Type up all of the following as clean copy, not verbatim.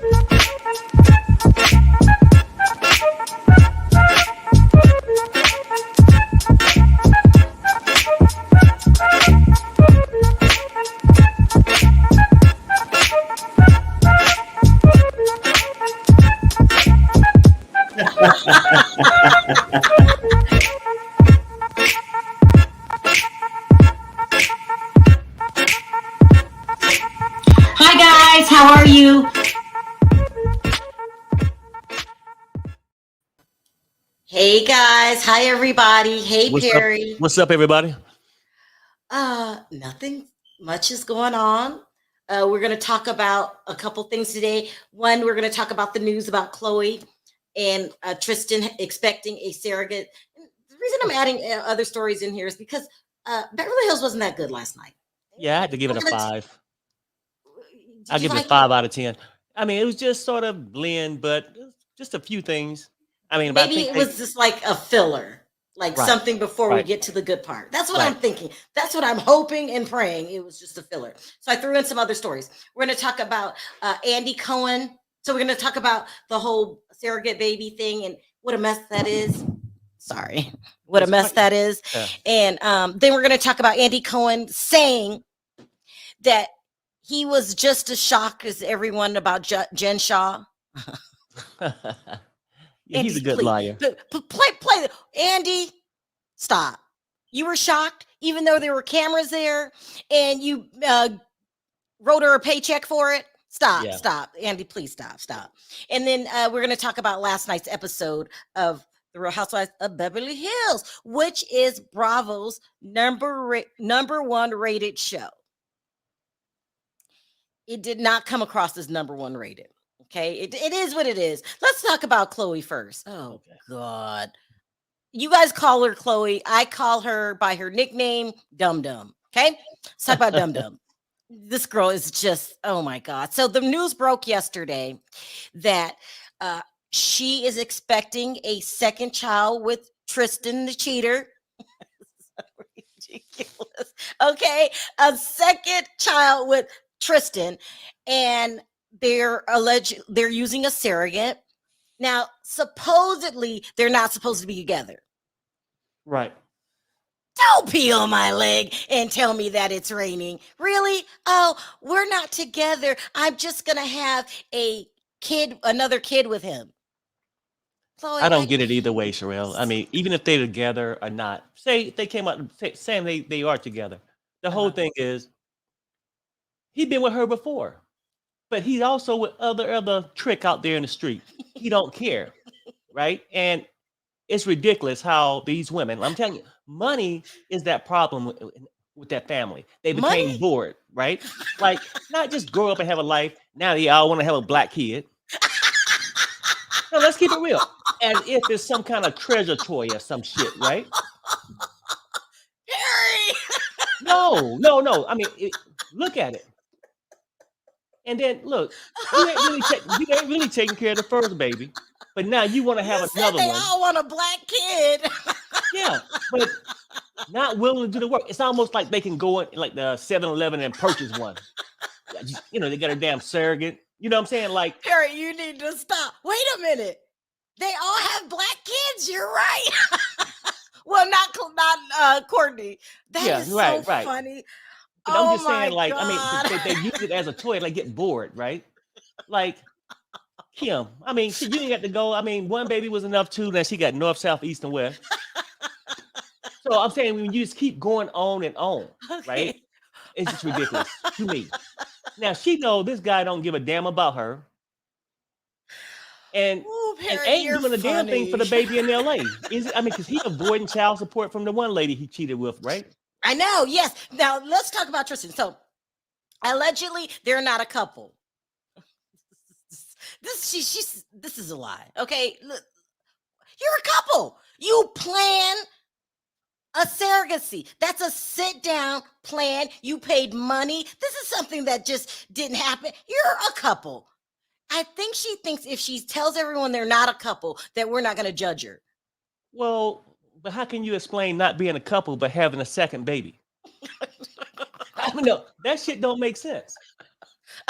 Hi guys, how are you? Hey guys, hi everybody. Hey What's up? Perry. What's up, everybody? Nothing much is going on. We're going to talk about a couple things today. One, we're going to talk about the news about Khloe and Tristan expecting a surrogate. And the reason I'm adding other stories in here is because Beverly Hills wasn't that good last night. Yeah, I had to give it a We're gonna 5. did I'll you give it a like it? 5 out of 10. I mean, it was just sort of blend, but just a few things. I mean, but I Maybe think it they was just like a filler, like right, something before we right, get to the good part. That's what I'm right. thinking. That's what I'm hoping and praying. It was just a filler. So I threw in some other stories. We're going to talk about Andy Cohen. So we're going to talk about the whole surrogate baby thing and what a mess that is. Sorry, what a It's mess quite that is. yeah. And then we're going to talk about Andy Cohen saying that he was just as shocked as everyone about Jen Shah. Yeah, he's a Andy, good please, liar. play. Andy, stop. You were shocked, even though there were cameras there, and you wrote her a paycheck for it. Yeah. Stop, Andy. Please stop. And then we're going to talk about last night's episode of The Real Housewives of Beverly Hills, which is Bravo's number one rated show. It did not come across as number one rated. Okay, it is what it is. Let's talk about Khloe first. Oh Okay. God. You guys call her Khloe. I call her by her nickname, Dum Dum. Okay, let's talk about Dum Dum. This girl is just, oh my God. So the news broke yesterday that she is expecting a second child with Tristan the cheater. So ridiculous. Okay, a second child with Tristan, and they're using a surrogate. Now, supposedly, they're not supposed to be together. Right. Don't pee on my leg and tell me that it's raining. Really? Oh, we're not together. I'm just going to have another kid with him. Chloe, I don't get it either way, Sharrell. I mean, even if they're together or not, say if they came out saying they are together. The whole uh-huh. thing is he's been with her before, but he's also with other trick out there in the street. He don't care, right? And it's ridiculous how these women, I'm telling you, money is that problem with that family. They became Money? bored, right? Like, not just grow up and have a life. Now they all want to have a black kid. No, let's keep it real. As if it's some kind of treasure toy or some shit, right? Harry! No. I mean, look at it. And then look, you ain't really taking care of the first baby, but now you want to You have said another they one. all want a black kid. Yeah, but not willing to do the work. It's almost like they can go in like the 7-Eleven and purchase one. They got a damn surrogate. You know what I'm saying? Like, Harry, you need to stop. Wait a minute. They all have black kids. You're right. Well, not Courtney. That yeah, is so right. funny. But I'm Oh just saying, my like, I mean, God. they use it as a toy. Like, get bored, right? Like, Kim. I mean, shit, you ain't got to go. I mean, one baby was enough too. That she got north, south, east, and west. So I'm saying when you just keep going on and on, right? Okay. It's just ridiculous to me. Now she know this guy don't give a damn about her, and Ooh, and Perry, ain't you're doing a damn thing for funny. the baby in L.A. Is it? I mean, because he avoiding child support from the one lady he cheated with, right? I know. Yes. Now let's talk about Tristan. So allegedly, they're not a couple. This is a lie. Okay, look, you're a couple. You plan a surrogacy. That's a sit down plan. You paid money. This is something that just didn't happen. You're a couple. I think she thinks if she tells everyone they're not a couple, that we're not going to judge her. Well, but how can you explain not being a couple but having a second baby? I mean, no, that shit don't make sense.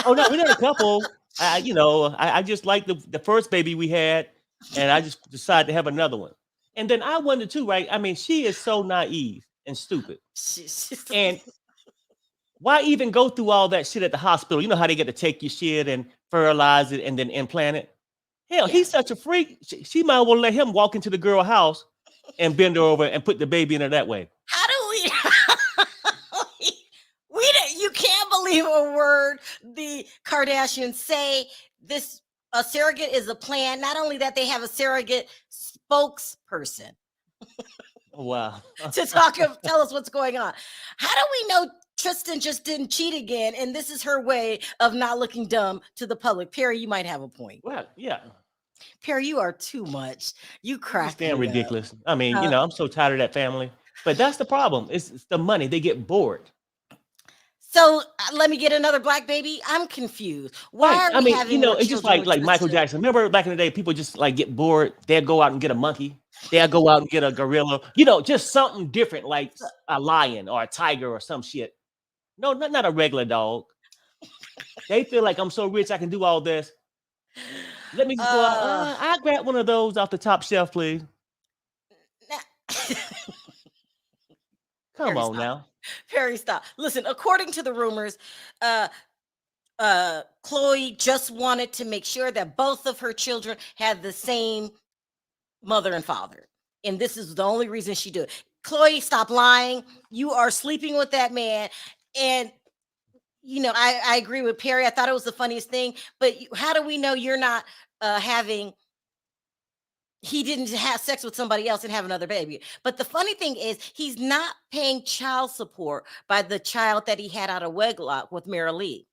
Oh no, we're not a couple. I just like the first baby we had, and I just decided to have another one. And then I wonder too, right? I mean, she is so naive and stupid. She's And why even go through all that shit at the hospital? You know how they get to take your shit and fertilize it and then implant it? Hell, yeah. he's such a freak. She might well let him walk into the girl house and bend her over and put the baby in her that way. How do you can't believe a word the Kardashians say. This a surrogate is a plan. Not only that, they have a surrogate spokesperson Oh, wow. to tell us what's going on. How do we know Tristan just didn't cheat again, and this is her way of not looking dumb to the public? Perry, you might have a point. Well, yeah. Perry, you are too much. You crack Damn me ridiculous. I mean, Uh, I'm so tired of that family. But that's the problem. It's the money. They get bored. So let me get another black baby. I'm confused. Why Right. are I we mean, having more it's just children with like Michael Tristan? Jackson. Remember back in the day, people just like get bored. They'd go out and get a monkey. They'd go out and get a gorilla. Just something different, like a lion or a tiger or some shit. No, not a regular dog. They feel like I'm so rich, I can do all this. Let me just go out. Uh, I grab one of those off the top shelf, please. Come Perry, on stop. now. Perry, stop. Listen, according to the rumors, Khloe just wanted to make sure that both of her children had the same mother and father. And this is the only reason she did it. Khloe, stop lying. You are sleeping with that man. And I agree with Perry. I thought it was the funniest thing. But how do we know you're not he didn't have sex with somebody else and have another baby? But the funny thing is, he's not paying child support by the child that he had out of wedlock with Mara Lee.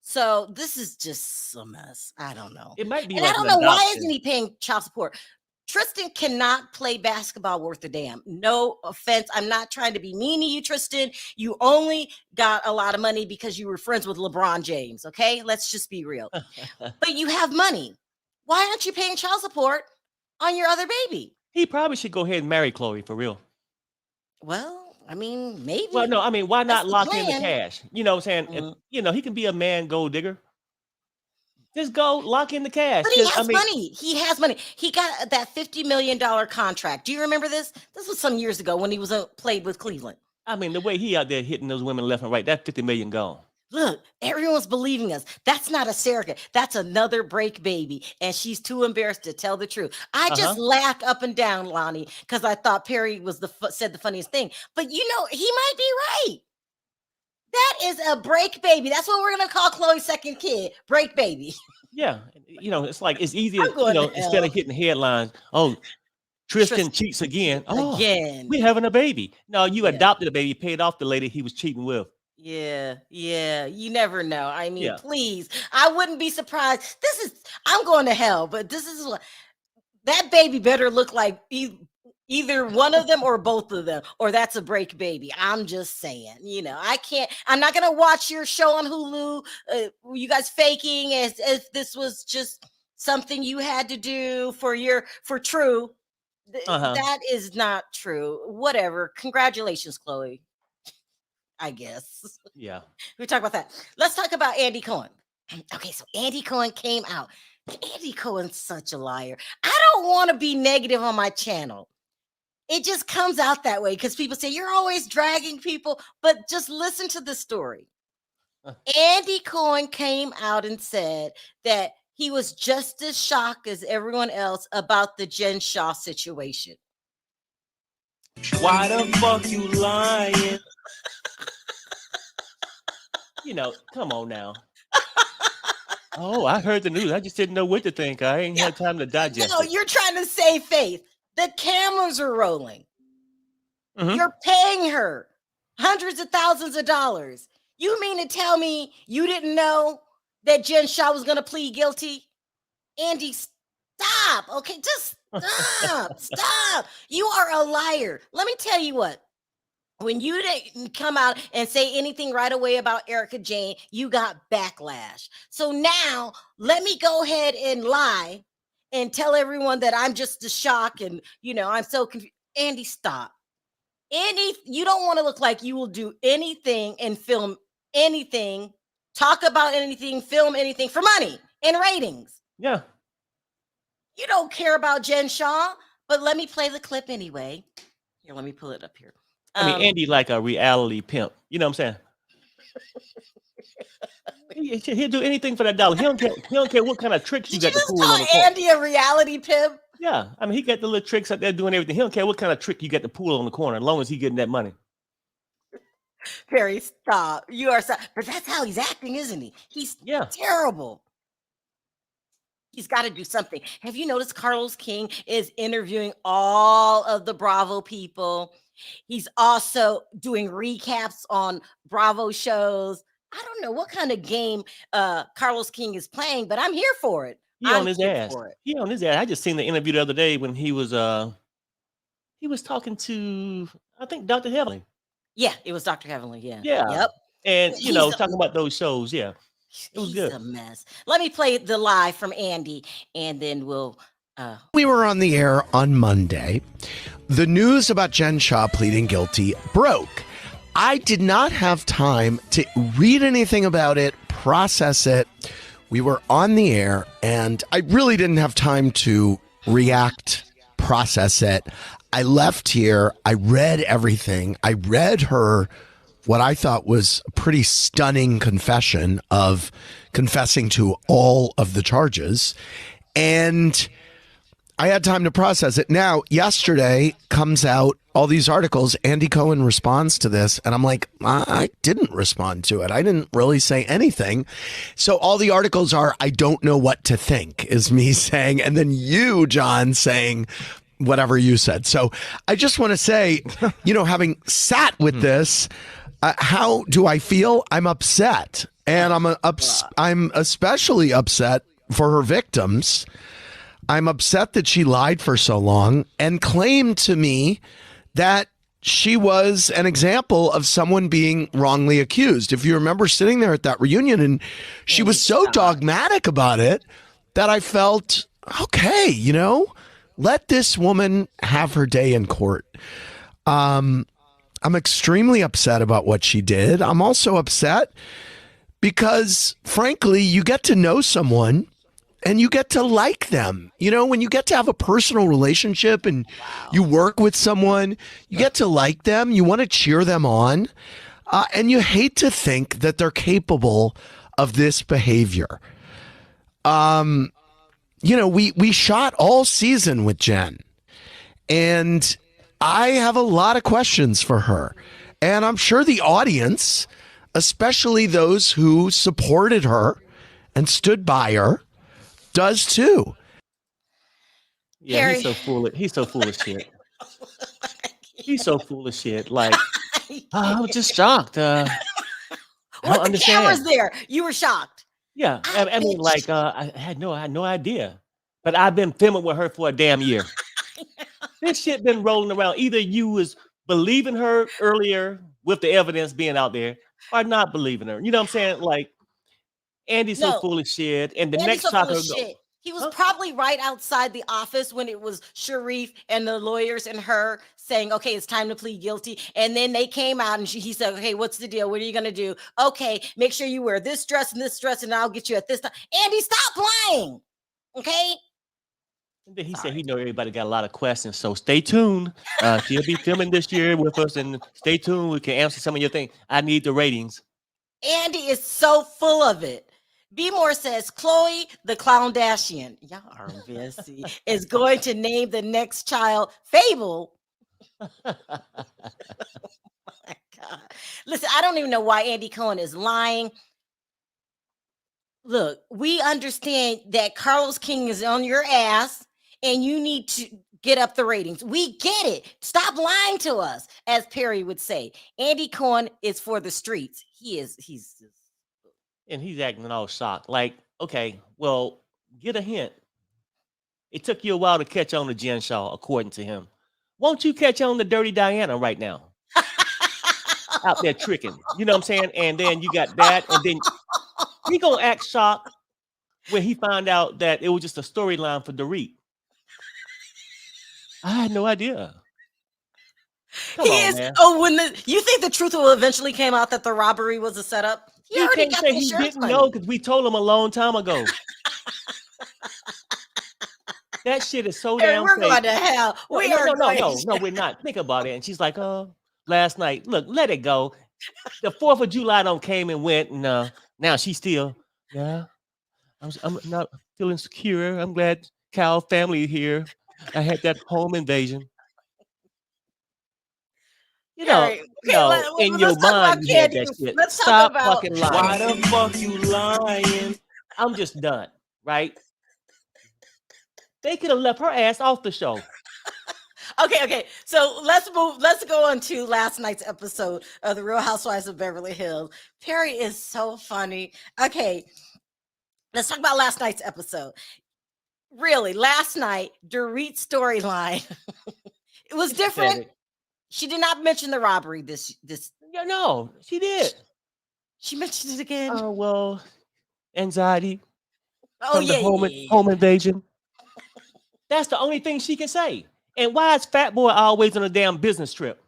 So this is just a mess. I don't know. It might be And I like don't an know why adoption. isn't he paying child support? Tristan cannot play basketball worth a damn. No offense. I'm not trying to be mean to you, Tristan. You only got a lot of money because you were friends with LeBron James. Okay. Let's just be real. But you have money. Why aren't you paying child support on your other baby? He probably should go ahead and marry Khloe for real. Well, I mean, maybe. Well, no, I mean, why That's not the lock in the plan. cash? You know what I'm saying? Mhm. He can be a man gold digger. Just go lock in the cash. But he 'Cause, I has mean, money. He has money. He got that $50 million contract. Do you remember this? This was some years ago when he was played with Cleveland. the way he out there hitting those women left and right, that 50 million gone. Look, everyone's believing us. That's not a surrogate. That's another break baby. And she's too embarrassed to tell the truth. I just laughed up and down, Lonnie, because I thought Perry was said the funniest thing. But he might be right. That is a break baby. That's what we're going to call Khloe's second kid. Break baby. Yeah. It's like it's easier, I'm going to instead hell. of hitting headlines, oh, Tristan cheats again. Oh, Again. we're having a baby. No, you Yeah. adopted a baby, paid off the lady he was cheating with. Yeah. You never know. I mean, Yeah. please. I wouldn't be surprised. I'm going to hell, but this is what that baby better look like either one of them or both of them, or that's a break baby. I'm just saying, I'm not going to watch your show on Hulu. You guys faking as if this was just something you had to do for true. That is not true. Whatever. Congratulations, Khloe. I guess. Yeah. We talk about that. Let's talk about Andy Cohen. Okay, so Andy Cohen came out. Andy Cohen's such a liar. I don't want to be negative on my channel. It just comes out that way because people say you're always dragging people, but just listen to the story. Andy Cohen came out and said that he was just as shocked as everyone else about the Jen Shah situation. Why the fuck you lying? Come on now. Oh, I heard the news. I just didn't know what to think. I ain't had time to digest No, it. you're trying to save face. The cameras are rolling. Mhm. You're paying her hundreds of thousands of dollars. You mean to tell me you didn't know that Jen Shah was going to plead guilty? Andy, stop. Okay, just stop. Stop. You are a liar. Let me tell you what. When you didn't come out and say anything right away about Erica Jane, you got backlash. So now let me go ahead and lie and tell everyone that I'm just a shock and, I'm so confused. Andy, stop. You don't want to look like you will do anything and film anything, talk about anything, film anything for money. in ratings. Yeah. You don't care about Jen Shah, but let me play the clip anyway. Here, let me pull it up here. I mean, Andy like a reality pimp. You know what I'm saying? He'll do anything for that dollar. He don't care what kind of tricks you Did you got to just pull on the call corner. Andy a reality pimp? Yeah, I mean, he got the little tricks out there doing everything. He don't care what kind of trick you got to pull on the corner, as long as he getting that money. Perry, stop. You are but that's how he's acting, isn't he? He's terrible. He's got to do something. Have you noticed Carlos King is interviewing all of the Bravo people? He's also doing recaps on Bravo shows. I don't know what kind of game Carlos King is playing, but I'm here for it. He on his ass. He on his ass. I just seen the interview the other day when he was talking to, I think, Dr. Heavenly. Yeah, it was Dr. Heavenly. Yeah. Yeah. Yep. And talking about those shows. Yeah. It was good. A mess. Let me play the live from Andy, and then we'll. We were on the air on Monday. The news about Jen Shah pleading guilty broke. I did not have time to read anything about it, process it. We were on the air, and I really didn't have time to react, process it. I left here. I read everything. I read her what I thought was a pretty stunning confession of confessing to all of the charges. And I had time to process it. Now, yesterday comes out all these articles. Andy Cohen responds to this. And I'm like, I didn't respond to it. I didn't really say anything. So all the articles are, I don't know what to think, is me saying. And then you, John, saying whatever you said. So I just want to say, having sat with this, how do I feel? I'm upset. And I'm especially upset for her victims. I'm upset that she lied for so long and claimed to me that she was an example of someone being wrongly accused. If you remember sitting there at that reunion, and she was so dogmatic about it that I felt, okay, let this woman have her day in court. I'm extremely upset about what she did. I'm also upset because, frankly, you get to know someone and you get to like them. When you get to have a personal relationship and you work with someone, you get to like them. You want to cheer them on. And you hate to think that they're capable of this behavior. We shot all season with Jen, and I have a lot of questions for her. And I'm sure the audience, especially those who supported her and stood by her, does too. Yeah, Harry. He's so full of shit. He's so full of shit. Like, I was just shocked. I don't understand. The camera's there. You were shocked. Yeah, I mean, like, I had no idea. But I've been filming with her for a damn year. This shit been rolling around. Either you was believing her earlier with the evidence being out there, or not believing her. You know what I'm saying? Like, Andy's so full of shit. And the next talker he was probably right outside the office when it was Sharrieff and the lawyers and her saying, okay, it's time to plead guilty. And then they came out and he said, okay, what's the deal? What are you going to do? Okay, make sure you wear this dress, and I'll get you at this time. Andy, stop lying. Okay? And then he said he know everybody got a lot of questions, so stay tuned. She'll be filming this year with us, and stay tuned. We can answer some of your things. I need the ratings. Andy is so full of it. B More says Khloe the Clowndashian, y'all are messy, is going to name the next child Fable. Oh my God. Listen, I don't even know why Andy Cohen is lying. Look, we understand that Carlos King is on your ass and you need to get up the ratings. We get it. Stop lying to us, as Perry would say. Andy Cohen is for the streets. And he's acting all shocked. Like, okay, well, get a hint. It took you a while to catch on to Jen Shah, according to him. Won't you catch on to Dirty Diana right now? Out there tricking. You know what I'm saying? And then you got that. And then he gonna act shocked when he found out that it was just a storyline for Dorit. I had no idea. Come on, man. Oh, you think the truth will eventually came out that the robbery was a setup? He can't say he didn't know because we told him a long time ago. That shit is so Perry, damn we're fake. going to hell. We are going. No, we're not. Think about it. And she's like, last night, look, let it go. The 4th of July don't came and went, and now she's still, yeah, I'm not feeling secure. I'm glad Cal family here. I had that home invasion. Perry, okay, In let's your talk about mind, you had candy. that shit. Let's talk Stop about fucking lying. Why the fuck you lying? I'm just done, right? They could have left her ass off the show. Okay. So let's move. Let's go on to last night's episode of The Real Housewives of Beverly Hills. Perry is so funny. Okay, let's talk about last night's episode. Really, last night, Dorit's storyline. It was different. Pathetic. She did not mention the robbery. Yeah, no, she did. She mentioned it again. Oh well, anxiety. Oh from the yeah. home invasion. That's the only thing she can say. And why is Fat Boy always on a damn business trip?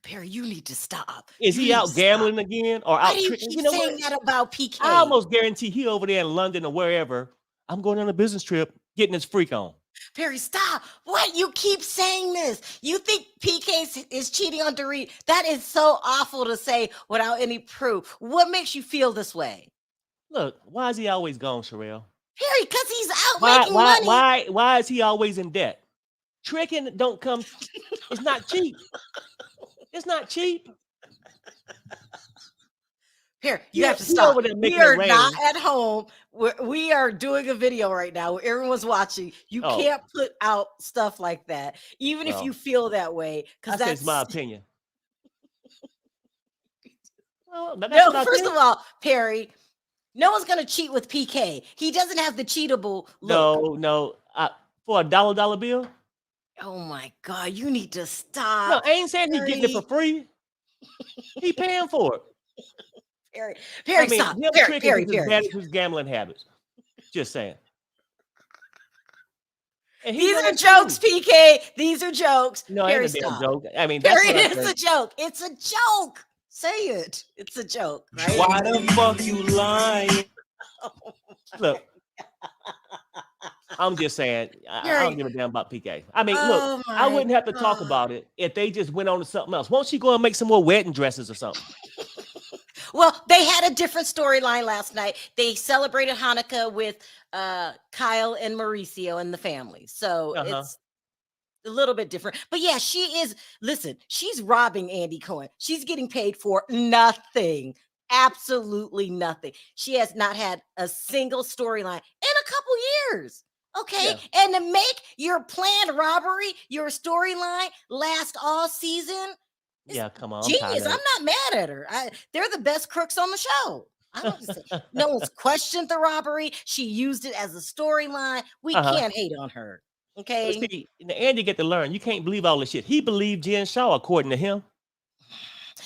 Perry, you need to stop. Is he out gambling again or out tricking? You know saying that about PK? I almost guarantee he over there in London or wherever. I'm going on a business trip, getting his freak on. Perry, stop. What? You keep saying this. You think PK is cheating on Dorit? That is so awful to say without any proof. What makes you feel this way? Look, why is he always gone, Sharrell? Perry, because he's out making money. Why is he always in debt? Tricking don't come. It's not cheap. It's not cheap. Here, you have to stop. We are not at home. We are doing a video right now where everyone's watching. You can't put out stuff like that, even if you feel that way. Because that's my opinion. No, first of all, Perry, no one's gonna cheat with PK. He doesn't have the cheatable look. No. For a dollar bill. Oh my God, you need to stop. No, I ain't saying he's getting it for free. He paying for it. Perry, stop. Perry. His gambling habits. Just saying. And these are jokes, PK. These are jokes. No, Perry, ain't a damn joke. I mean, Perry, it's a joke. It's a joke. Say it. It's a joke, right? Why the fuck you lying? Look, I'm just saying, I don't give a damn about PK. I mean, look, I wouldn't have to talk about it if they just went on to something else. Won't she go and make some more wedding dresses or something? Well, they had a different storyline last night. They celebrated Hanukkah with Kyle and Mauricio and the family. So it's a little bit different. But yeah, she's robbing Andy Cohen. She's getting paid for nothing. Absolutely nothing. She has not had a single storyline in a couple years. Okay. Yeah. And to make your planned robbery, your storyline last all season. Yeah, come on. Genius. I'm not mad at her. They're the best crooks on the show. I don't say. No one's questioned the robbery. She used it as a storyline. We can't hate on her. Okay. See, Andy get to learn. You can't believe all this shit. He believed Jen Shah, according to him.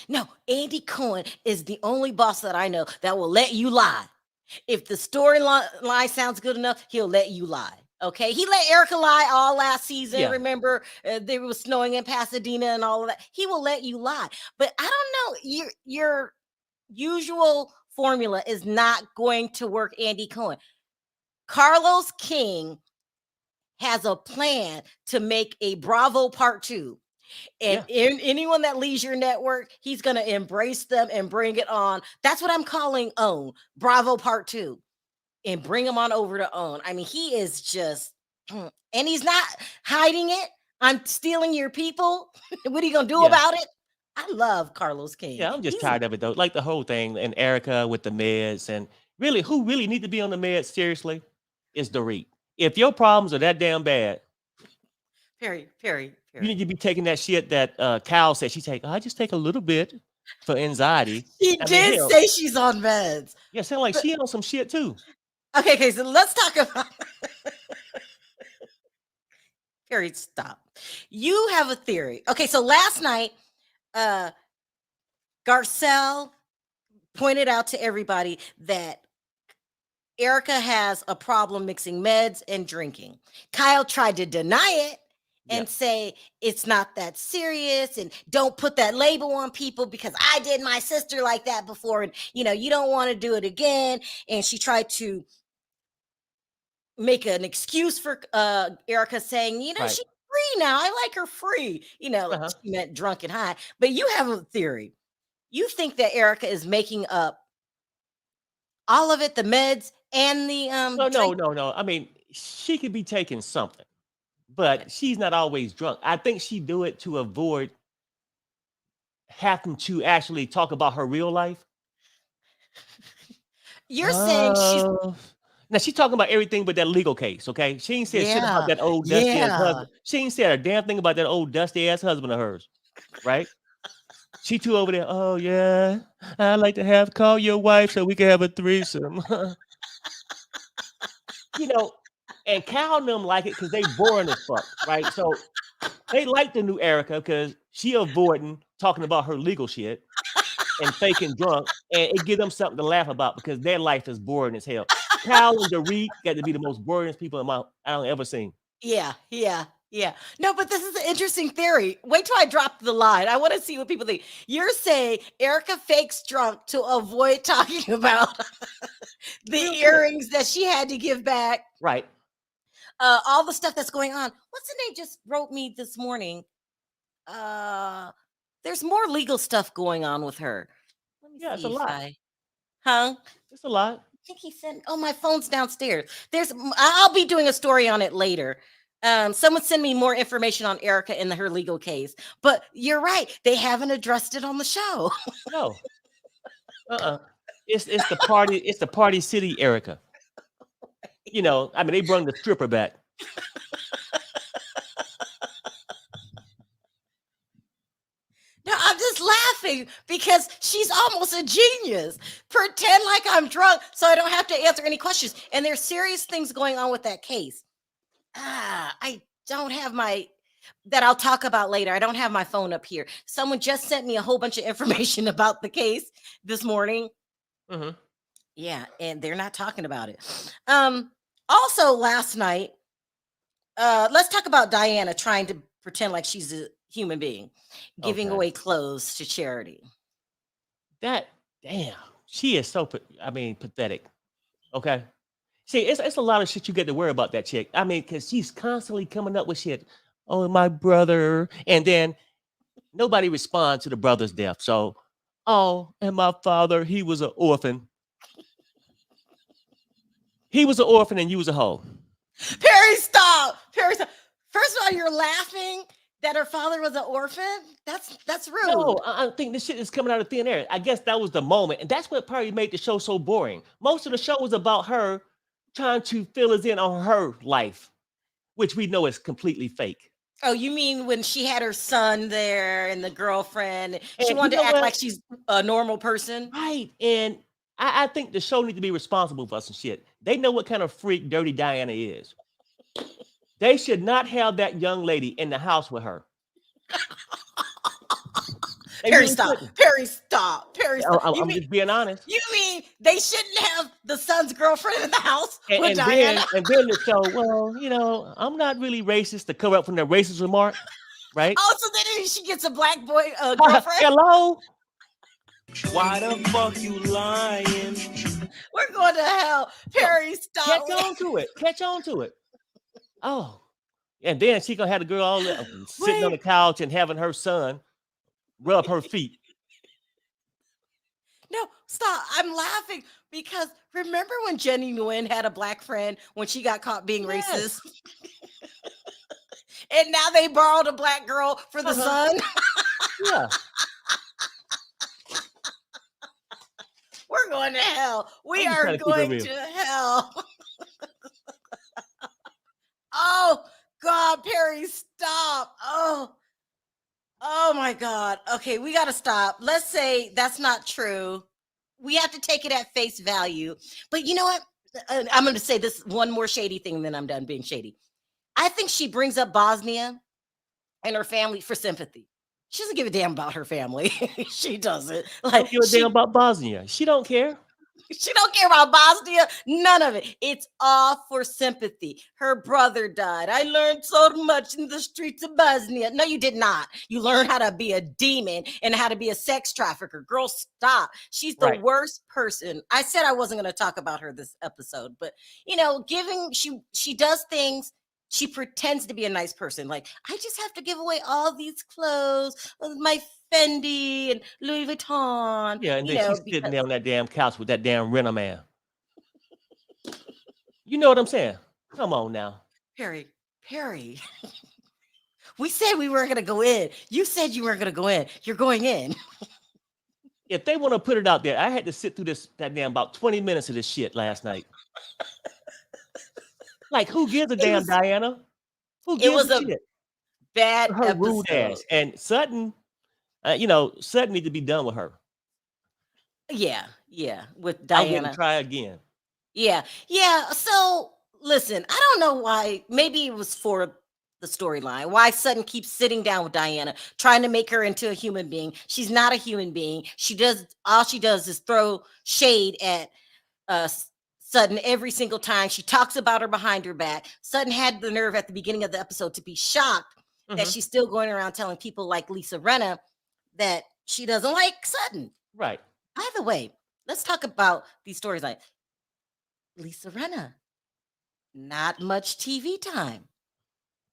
No, Andy Cohen is the only boss that I know that will let you lie. If the storyline sounds good enough, he'll let you lie. Okay, he let Erica lie all last season. Yeah. Remember, there was snowing in Pasadena and all of that. He will let you lie. But I don't know, your usual formula is not going to work, Andy Cohen. Carlos King has a plan to make a Bravo Part 2. And anyone that leaves your network, he's going to embrace them and bring it on. That's what I'm calling OWN, Bravo Part 2. And bring him on over to OWN. I mean, he is just, and he's not hiding it. I'm stealing your people. What are you going to do about it? I love Carlos King. Yeah, I'm just tired of it, though. Like the whole thing, and Erica with the meds. And really, who really need to be on the meds, seriously, is Dorit. If your problems are that damn bad, Perry. You need to be taking that shit that Cal said she take. I just take a little bit for anxiety. She did say she's on meds. Yeah, sound like she on some shit too. Okay, so let's talk about Perry, stop. You have a theory. Okay, so last night, Garcelle pointed out to everybody that Erica has a problem mixing meds and drinking. Kyle tried to deny it and say it's not that serious and don't put that label on people because I did my sister like that before and you don't want to do it again. And she tried to make an excuse for Erica, saying, Right. she's free now. I like her free. Uh-huh. She meant drunk and high. But you have a theory. You think that Erica is making up all of it, the meds and the No, no, drink? no, no. I mean, she could be taking something, but she's not always drunk. I think she do it to avoid having to actually talk about her real life. You're saying she's Now she's talking about everything but that legal case, okay? She ain't said shit about yeah, that old dusty ass yeah. husband. She ain't said a damn thing about that old dusty ass husband of hers, right? She too over there. Oh yeah, I'd like to call your wife so we can have a threesome. And Cal and them like it because they boring as fuck, right? So they like the new Erica because she avoiding talking about her legal shit and faking drunk, and it give them something to laugh about because their life is boring as hell. Cal and Dorit got to be the most boring people I don't ever seen. Yeah. No, but this is an interesting theory. Wait till I drop the line. I want to see what people think. You're saying Erica fakes drunk to avoid talking about the Real shit. earrings that she had to give back. Right. All the stuff that's going on. What's the name just wrote me this morning? There's more legal stuff going on with her. Let me Yeah, it's see a if lot. It's a lot. I think he sent. Oh, my phone's downstairs. I'll be doing a story on it later. Someone send me more information on Erica and her legal case. But you're right; they haven't addressed it on the show. No. It's the party. It's the Party City Erica. I mean, they brought the stripper back. No, I'm just laughing because she's almost a genius. Pretend like I'm drunk so I don't have to answer any questions. And there's serious things going on with that case. I don't have that I'll talk about later. I don't have my phone up here. Someone just sent me a whole bunch of information about the case this morning. Mm-hmm. Yeah, and they're not talking about it. Also last night, let's talk about Diana trying to pretend like she's a human being, giving Okay. away clothes to charity. Damn, she is so pathetic. Okay. See, it's a lot of shit you get to worry about that chick. I mean, because she's constantly coming up with shit. Oh, my brother. And then nobody responds to the brother's death. So, and my father, he was an orphan. He was an orphan and you was a hoe. Perry, stop. First of all, you're laughing that her father was an orphan. That's rude. No, I think this shit is coming out of thin air. I guess that was the moment. And that's what probably made the show so boring. Most of the show was about her trying to fill us in on her life, which we know is completely fake. Oh, you mean when she had her son there and the girlfriend, she And wanted you to know act what? like she's a normal person? Right. And I think the show needs to be responsible for some shit. They know what kind of freak Dirty Diana is. They should not have that young lady in the house with her. Perry, stop. Perry, stop. Perry, stop. I'm just being honest. You mean they shouldn't have the son's girlfriend in the house with And Diana? then the show, well, I'm not really racist to cover up from their racist remark, right? Oh, so then she gets a black boy girlfriend? Hello? Why the fuck you lying? We're going to hell. Perry, stop. Catch on to it. Oh. And then she gonna have the girl all sitting on the couch and having her son rub her feet. No, stop. I'm laughing because remember when Jenny Nguyen had a black friend when she got caught being racist? And now they borrowed a black girl for the son? Yeah. We're going to hell. We are going to hell. Oh, God, Perry, stop. Oh my God. Okay, we got to stop. Let's say that's not true. We have to take it at face value. But you know what? I'm going to say this one more shady thing, and then I'm done being shady. I think she brings up Bosnia and her family for sympathy. She doesn't give a damn about her family. She doesn't. Don't give a damn about Bosnia. She don't care. She don't care about Bosnia. None of it. It's all for sympathy. Her brother died. I learned so much in the streets of Bosnia. No, you did not. You learned how to be a demon and how to be a sex trafficker. Girl, stop. She's the Right. worst person. I said I wasn't going to talk about her this episode, but she does things. She pretends to be a nice person. Like, I just have to give away all these clothes, my Fendi and Louis Vuitton. Yeah, and then she's sitting there on that damn couch with that damn renter man. You know what I'm saying? Come on now. Perry. We said we weren't going to go in. You said you weren't going to go in. You're going in. If they want to put it out there, I had to sit through that damn about 20 minutes of this shit last night. Like, who gives a damn, Diana? Who gives a shit? Bad her episode. Rude ass. And Sutton, Sutton needs to be done with her. Yeah, with Diana. I wouldn't try again. Yeah. So listen, I don't know why. Maybe it was for the storyline. Why Sutton keeps sitting down with Diana, trying to make her into a human being. She's not a human being. All she does is throw shade at Sutton every single time. She talks about her behind her back. Sutton had the nerve at the beginning of the episode to be shocked that she's still going around telling people like Lisa Rinna that she doesn't like Sutton. Right. By the way, let's talk about these stories. Like Lisa Rinna, not much TV time.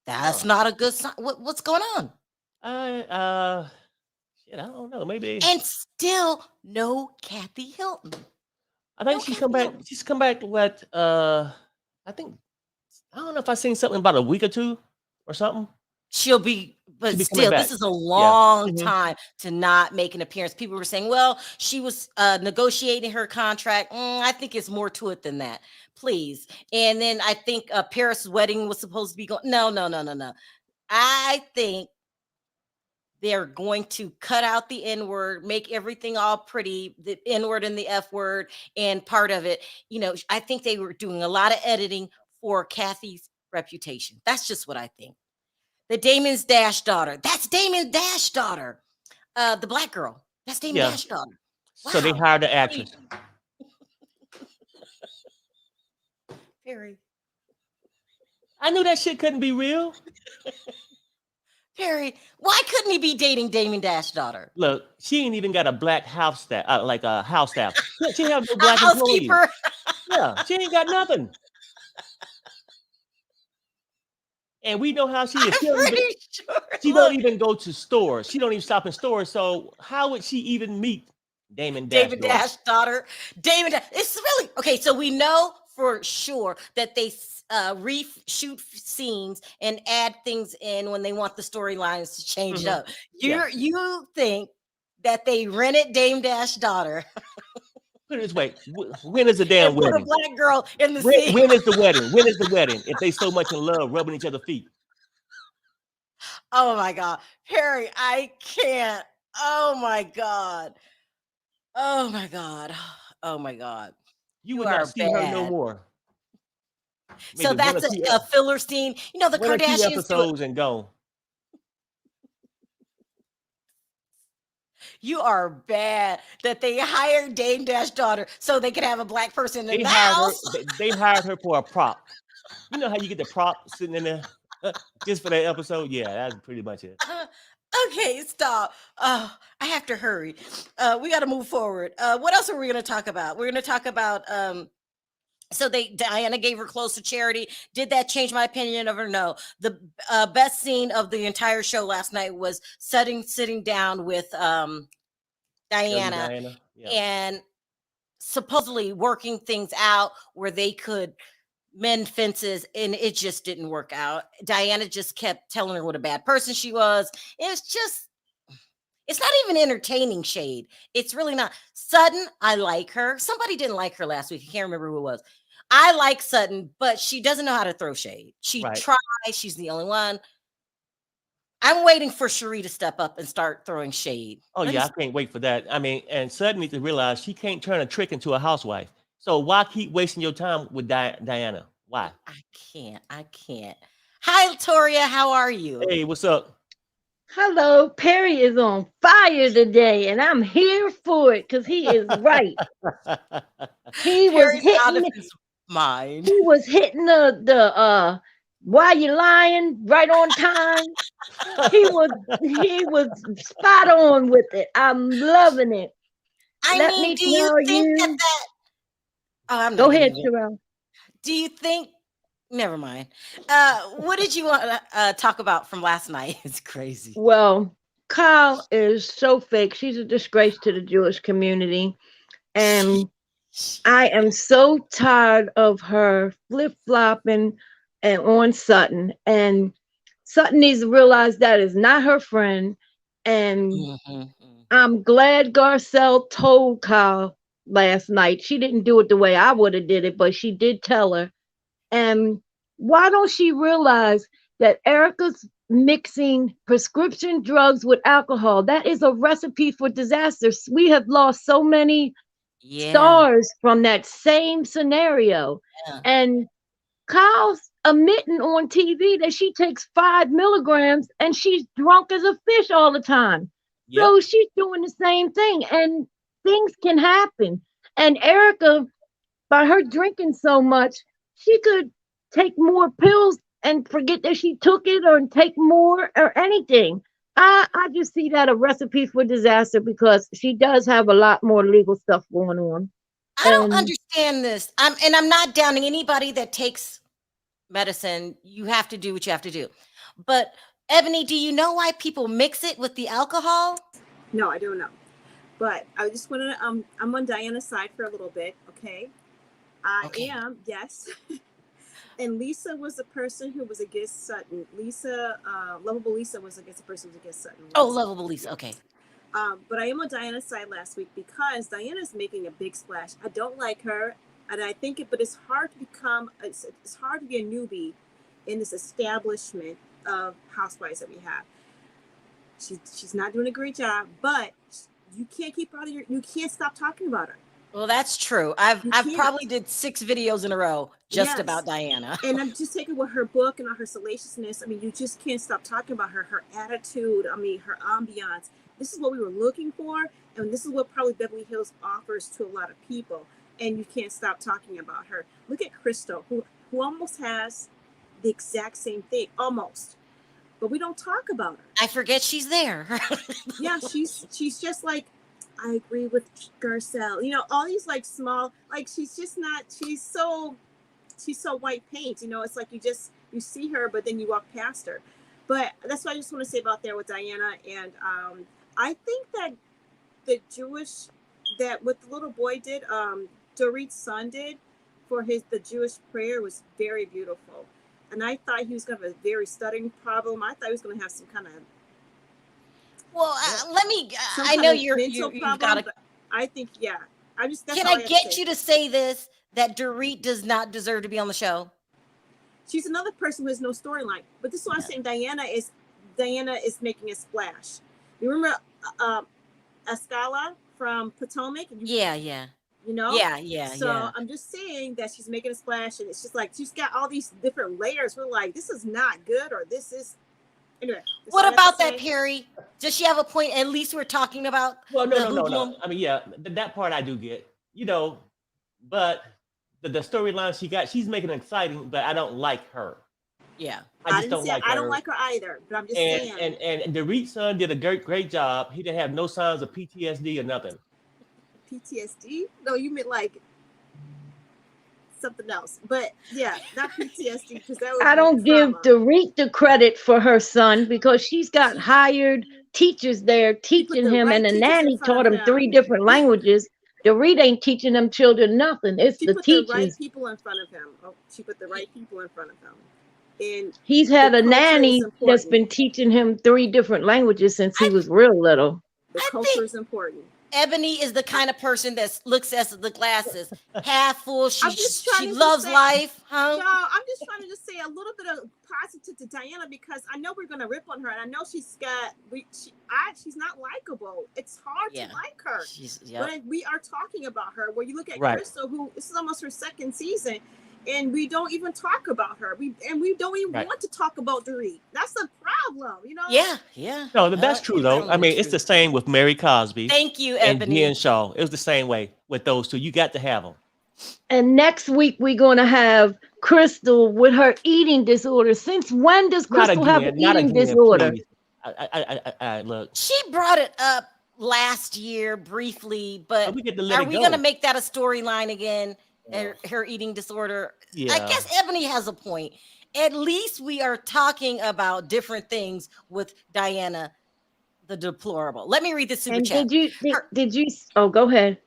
That's not a good sign. What's going on? I don't know. Maybe. And still no Kathy Hilton. I think she's come back. She's come back. What? I don't know if I seen something about a week or two or something. She'll be still, this is a long time to not make an appearance. People were saying, well, she was negotiating her contract. I think it's more to it than that. Please. And then I think Paris' wedding was supposed to be going. No. I think they're going to cut out the N word, make everything all pretty, the N word and the F word. And part of it, I think they were doing a lot of editing for Kathy's reputation. That's just what I think. The Damon's Dash daughter. That's Damon Dash daughter. The black girl. That's Damon Dash daughter. Wow. So they hired the actress. Perry. I knew that shit couldn't be real. Perry, why couldn't he be dating Damon Dash daughter? Look, she ain't even got a black house staff, like a house staff. She have no black housekeeper. Yeah, she ain't got nothing. And we know how she is. She don't even go to stores. She don't even shop in stores. So how would she even meet Damon Dash daughter? It's really okay. So we know for sure that they reshoot scenes and add things in when they want the storylines to change it up. You think that they rented Dame Dash daughter? Put it this way: when is the damn wedding? Put a black girl in the scene. When is the wedding? When is the wedding? If they so much in love, rubbing each other's feet. Oh my God, Perry, I can't. Oh my God. You would not see her no more. Maybe so that's a filler scene. The Kardashians episodes and go. You are bad that they hired Dame Dash daughter so they could have a black person in the house. They hired her for a prop. You know how you get the prop sitting in there just for that episode? Yeah, that's pretty much it. Okay, stop. I have to hurry. We got to move forward. What else are we going to talk about? We're going to talk about so Diana gave her clothes to charity. Did that change my opinion of her? No. The best scene of the entire show last night was sitting down with Diana. And supposedly working things out where they could mend fences, and it just didn't work out. Diana just kept telling her what a bad person she was. It's not even entertaining shade. It's really not. Sutton, I like her. Somebody didn't like her last week. I can't remember who it was. I like Sutton, but she doesn't know how to throw shade. She tries. She's the only one. I'm waiting for Cherie to step up and start throwing shade. Oh, I can't wait for that. I mean, and Sutton needs to realize she can't turn a trick into a housewife. So why keep wasting your time with Diana? Why? I can't. Hi, Toria. How are you? Hey, what's up? Hello, Perry is on fire today, and I'm here for it because he is right. He was Perry's out of hitting his mind. he was hitting the why you lying right on time. He was spot on with it. I'm loving it. I Let mean, me do you tell think that you. that? Oh, I'm Go not gonna ahead, even. Sharrell. Do you think? Never mind. What did you want to talk about from last night? It's crazy. Well, Kyle is so fake. She's a disgrace to the Jewish community. And I am so tired of her flip flopping and on Sutton. And Sutton needs to realize that is not her friend. And Mhm. I'm glad Garcelle told Kyle last night. She didn't do it the way I would have did it, but she did tell her. And why don't she realize that Erica's mixing prescription drugs with alcohol? That is a recipe for disaster. We have lost so many Yeah. stars from that same scenario. Yeah. And Kyle's admitting on TV that she takes 5 milligrams and she's drunk as a fish all the time. Yep. So she's doing the same thing, and things can happen. And Erica, by her drinking so much, she could take more pills and forget that she took it or take more or anything. I just see that a recipe for disaster because she does have a lot more legal stuff going on. I don't And understand this. I'm not downing anybody that takes medicine. You have to do what you have to do. But Ebony, do you know why people mix it with the alcohol? No, I don't know. But I just want to, I'm on Diana's side for a little bit, okay? I Okay. am, yes. And Lisa was the person who was against Sutton. Lisa, lovable Lisa was against the person who was against Sutton. Oh, lovable Lisa. Okay. But I am on Diana's side last week because Diana's making a big splash. I don't like her, and I think it, but it's hard to become, it's hard to be a newbie in this establishment of housewives that we have. She's not doing a great job, but you can't keep her out of your, you can't stop talking about her. Well, that's true. I've You I've can't. probably did 6 videos in a row just Yes. about Diana. And I'm just taking with her book and all her salaciousness. I mean, you just can't stop talking about her, her attitude. I mean, her ambiance. This is what we were looking for, and this is what probably Beverly Hills offers to a lot of people. And you can't stop talking about her. Look at Crystal, who almost has the exact same thing, almost, but we don't talk about her. I forget she's there. Yeah, she's just like, I agree with Garcelle. You know, all these like small, like she's just not. She's so white paint. You know, it's like you see her, but then you walk past her. But that's what I just want to say about there with Diana. And I think that the Jewish, that what the little boy did, Dorit's son did for the Jewish prayer was very beautiful. And I thought he was going to have a very stuttering problem. I thought he was going to have some kind of Well, let me. some I kind know of you've mental got problem. to. But I think, yeah. That's Can all I have to get say. you to say this that Dorit does not deserve to be on the show? She's another person who has no storyline. But this is what I'm saying. Diana is making a splash. You remember Escala from Potomac? Yeah. You know? So I'm just saying that she's making a splash, and it's just like she's got all these different layers. We're like, this is not good, or this is. Anyway. What about that, Perry? Does she have a point? At least we're talking about. Well, the no. hoodlum? I mean, yeah, that part I do get, you know, but the storyline she got, she's making it exciting, but I don't like her. Yeah. I just don't like her. I don't like her either, but I'm just saying. And Dorit's son did a great job. He didn't have no signs of PTSD or nothing. PTSD? No, you meant like something else. But yeah, not PTSD, because that would I don't give trauma. Dorit the credit for her son because she's got hired teachers there teaching the him, right and the teachers in nanny front taught of him him. 3 different languages. Dorit ain't teaching them children nothing. It's She the put the right teachers. people in front of him. Oh, she put the right people in front of him. And He's had the a culture is nanny that's important. been teaching him 3 different languages since he was real little. The I culture think is important. Ebony is the kind of person that looks at the glasses half full. I'm just trying She to loves say, life, huh? No, I'm just trying to just say a little bit of positive to Diana, because I know we're gonna rip on her, and I know she's not likable. It's hard Yeah. to like her. Yep. But we are talking about her. Where you look at Right. Crystal, who this is almost her second season, and we don't even talk about her. We don't even Right. want to talk about Dorit. That's the problem, you know. Yeah. No, that's true though. I mean, it's the same with Mary Cosby Thank you, and Ebony. Jen Shaw. It was the same way with those two. You got to have them. And next week we're gonna have Crystal with her eating disorder. Since when does Not Crystal have an again. Not eating again, disorder? please. I look. She brought it up last year briefly, but We get to let are it we go. going to make that a storyline again? Her eating disorder. Yeah. I guess Ebony has a point. At least we are talking about different things with Diana, the deplorable. Let me read the super And chat. did you? Oh, go ahead.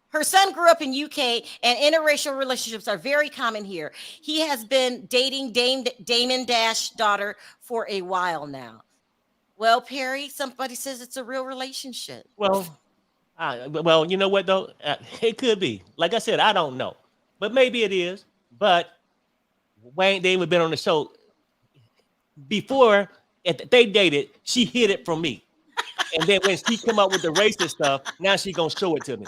Her son grew up in UK, and interracial relationships are very common here. He has been dating Damon Dash's daughter for a while now. Well, Perry, somebody says it's a real relationship. Well, you know what though? It could be. Like I said, I don't know, but maybe it is. But Wayne David been on the show before. They dated, she hid it from me, and then when she come up with the racist stuff, now she gonna show it to me.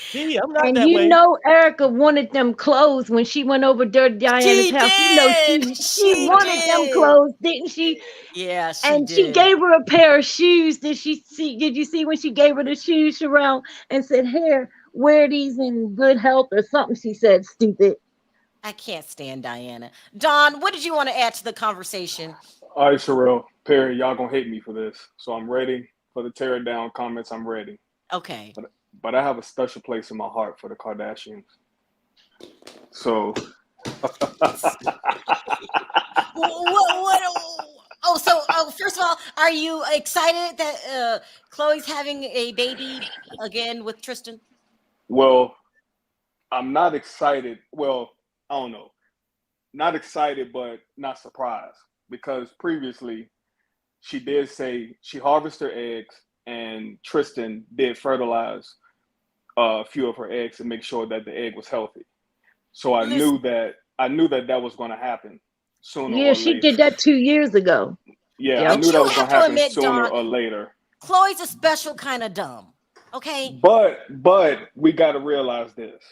See, I'm not And that you way. know Erica wanted them clothes when she went over to Diana's house. Did. You know she wanted them clothes, didn't she? Yeah, she and did. she gave her a pair of shoes. Did you see when she gave her the shoes, Sharrell, and said, "Here, wear these in good health," or something? She said, "Stupid." I can't stand Diana. Don, what did you want to add to the conversation? All right, Sharrell, Perry, y'all gonna hate me for this, so I'm ready for the tear it down comments. I'm ready. Okay. But I have a special place in my heart for the Kardashians. So. First of all, are you excited that Khloe's having a baby again with Tristan? Well, I'm not excited. Well, I don't know. Not excited, but not surprised, because previously she did say she harvested her eggs, and Tristan did fertilize a few of her eggs to make sure that the egg was healthy. So I knew that was going to happen sooner or later. Yeah, she did that 2 years ago. Yeah, Yep. I knew that was going to happen sooner Dawn, or later. Khloe's a special kind of dumb. Okay. But we got to realize this.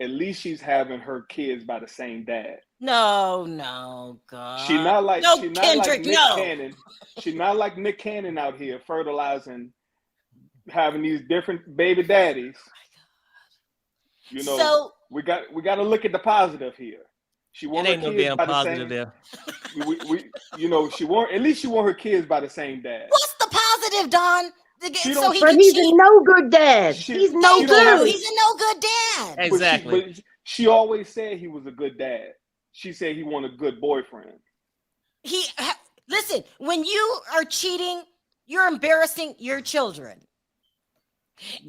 At least she's having her kids by the same dad. No, God. She's not like Kendrick, Nick Cannon. She's not like Nick Cannon out here fertilizing, having these different baby daddies. You know, so we got to look at the positive here. She won her kids by the same. There. She won. At least she won her kids by the same dad. What's the positive, Don? But he's a no good dad. He's no good. He's a no good dad. Exactly. But she always said he was a good dad. She said he wanted a good boyfriend. Listen, when you are cheating, you're embarrassing your children. He's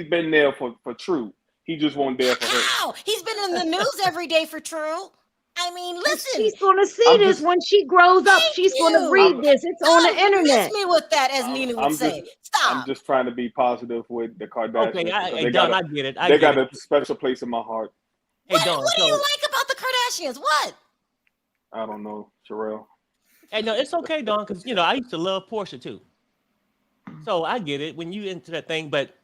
been there for True. He just wasn't there for her. How? He's been in the news every day for True. I mean, listen. She's going to see this when she grows up. She's going to read this. It's on the internet. Miss me with that, as Nina would say. Stop. I'm just trying to be positive with the Kardashians. Okay, I get it. They got a special place in my heart. Hey, what do you like about the Kardashians? What? I don't know, Sharrell. Hey, no, it's okay, Dawn, because I used to love Portia too. So I get it when you into that thing, but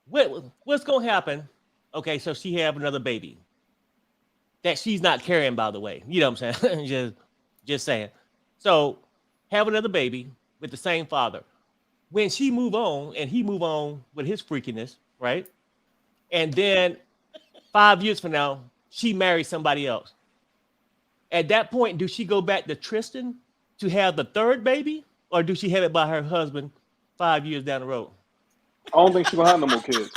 what's gonna happen? Okay, so she have another baby that she's not carrying, by the way. You know what I'm saying? just saying. So have another baby with the same father. When she move on and he move on with his freakiness, right? And then 5 years from now, she marries somebody else. At that point, do she go back to Tristan to have the third baby, or do she have it by her husband 5 years down the road? I don't think she's gonna have no more kids.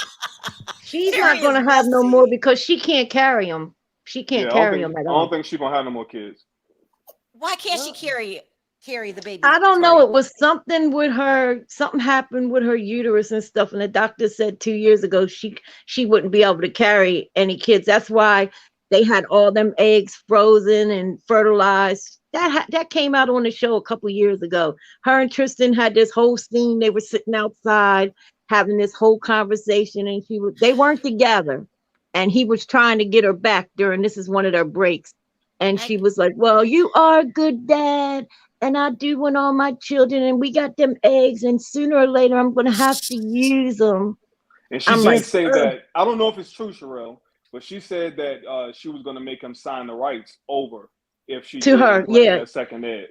She's not gonna have no more because she can't carry them. She can't carry them at all. I don't think she's gonna have no more kids. Why can't she carry the baby? I don't know. It was something with her. Something happened with her uterus and stuff, and the doctor said 2 years ago she wouldn't be able to carry any kids. That's why they had all them eggs frozen and fertilized. That came out on the show a couple years ago. Her and Tristan had this whole scene. They were sitting outside having this whole conversation, and they weren't together. And he was trying to get her back this is one of their breaks. And she was like, "Well, you are a good dad, and I do want all my children, and we got them eggs, and sooner or later I'm gonna have to use them." And she might say that. I don't know if it's true, Sharrell. but she said that she was going to make him sign the rights over if she To her, did grant yeah. that second ed.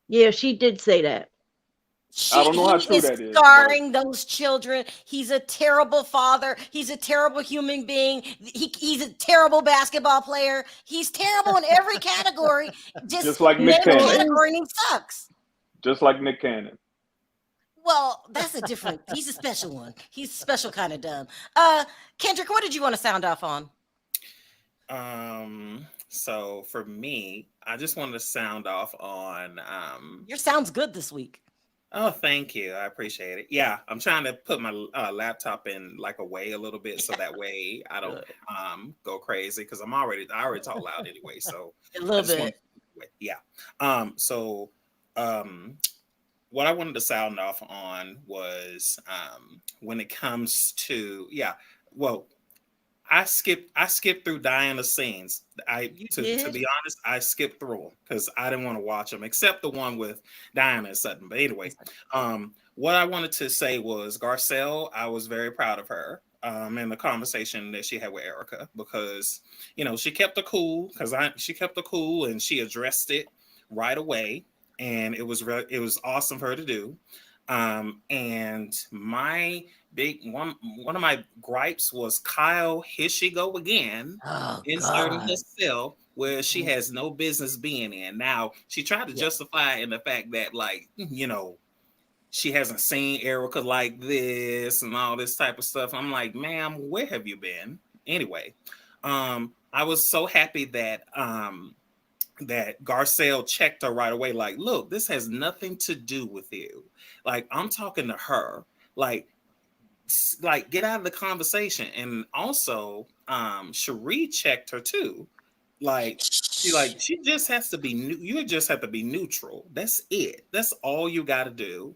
Yeah, she did say that. I don't know how He true is that is, but scarring those children. He's a terrible father. He's a terrible human being. He's a terrible basketball player. He's terrible in every category. just Just like name Nick a So Cannon, category and he sucks. just like Nick Cannon. Well, that's a different. He's a special one. He's a special kind of dumb. Kendrick, what did you want to sound off on? So for me, I just wanted to sound off on Your sound's good this week. oh, thank you. I appreciate it. Yeah, I'm trying to put my laptop in like away a little bit so that way I don't go crazy because I already talk loud anyway. So A I little just want bit. yeah. So what I wanted to sound off on was when it comes to well, I skipped through Diana's scenes. To be honest, I skipped through them because I didn't want to watch them, except the one with Diana and Sutton. But anyway, what I wanted to say was Garcelle, I was very proud of her in the conversation that she had with Erica because she kept her cool she kept her cool and she addressed it right away, and it was awesome for her to do. And my big one of my gripes was Kyle, here she go again, inserting herself where she has no business being in. Now she tried to justify it in the fact that she hasn't seen Erica like this and all this type of stuff. I'm like, ma'am, where have you been? Anyway, I was so happy that that Garcelle checked her right away. Like, look, this has nothing to do with you. Like, I'm talking to her. Like get out of the conversation. And also, Cherie checked her too. She just has to be you just have to be neutral. That's it. That's all you got to do.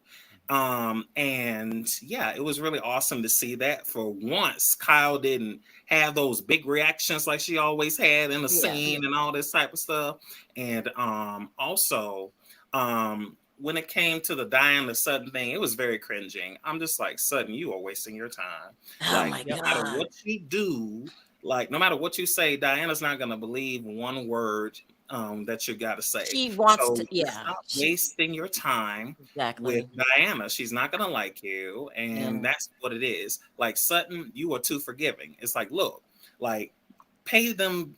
And yeah, it was really awesome to see that for once Kyle didn't have those big reactions like she always had in the scene and all this type of stuff. And also when it came to the Diana Sutton thing, it was very cringing. I'm just like, Sutton, you are wasting your time. Oh my God. No matter what you do, no matter what you say, Diana's not gonna believe one word that you got to say. She wants to, stop wasting your time with Diana. She's not gonna like you, and that's what it is. Like Sutton, you are too forgiving. It's like, look, pay them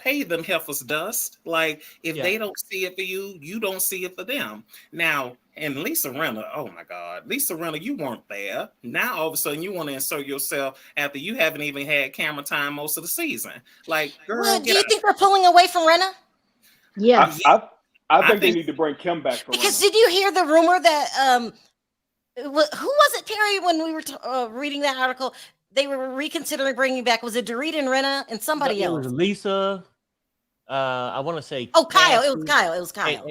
heifers dust. Like if they don't see it for you, you don't see it for them. Now, and Lisa Rinna, oh my God, Lisa Rinna, you weren't there. Now all of a sudden you want to insert yourself after you haven't even had camera time most of the season. Like, girl, do you think they're pulling away from Rinna? Yes. I think they need to bring Kim back for because Rinna. did you hear the rumor that who was it, Perry, when we were reading that article? They were reconsidering bringing back. Was it Dorit and Rinna and somebody else? It was Lisa. I want to say. Oh, Kyle. It was Kyle. It was Kyle.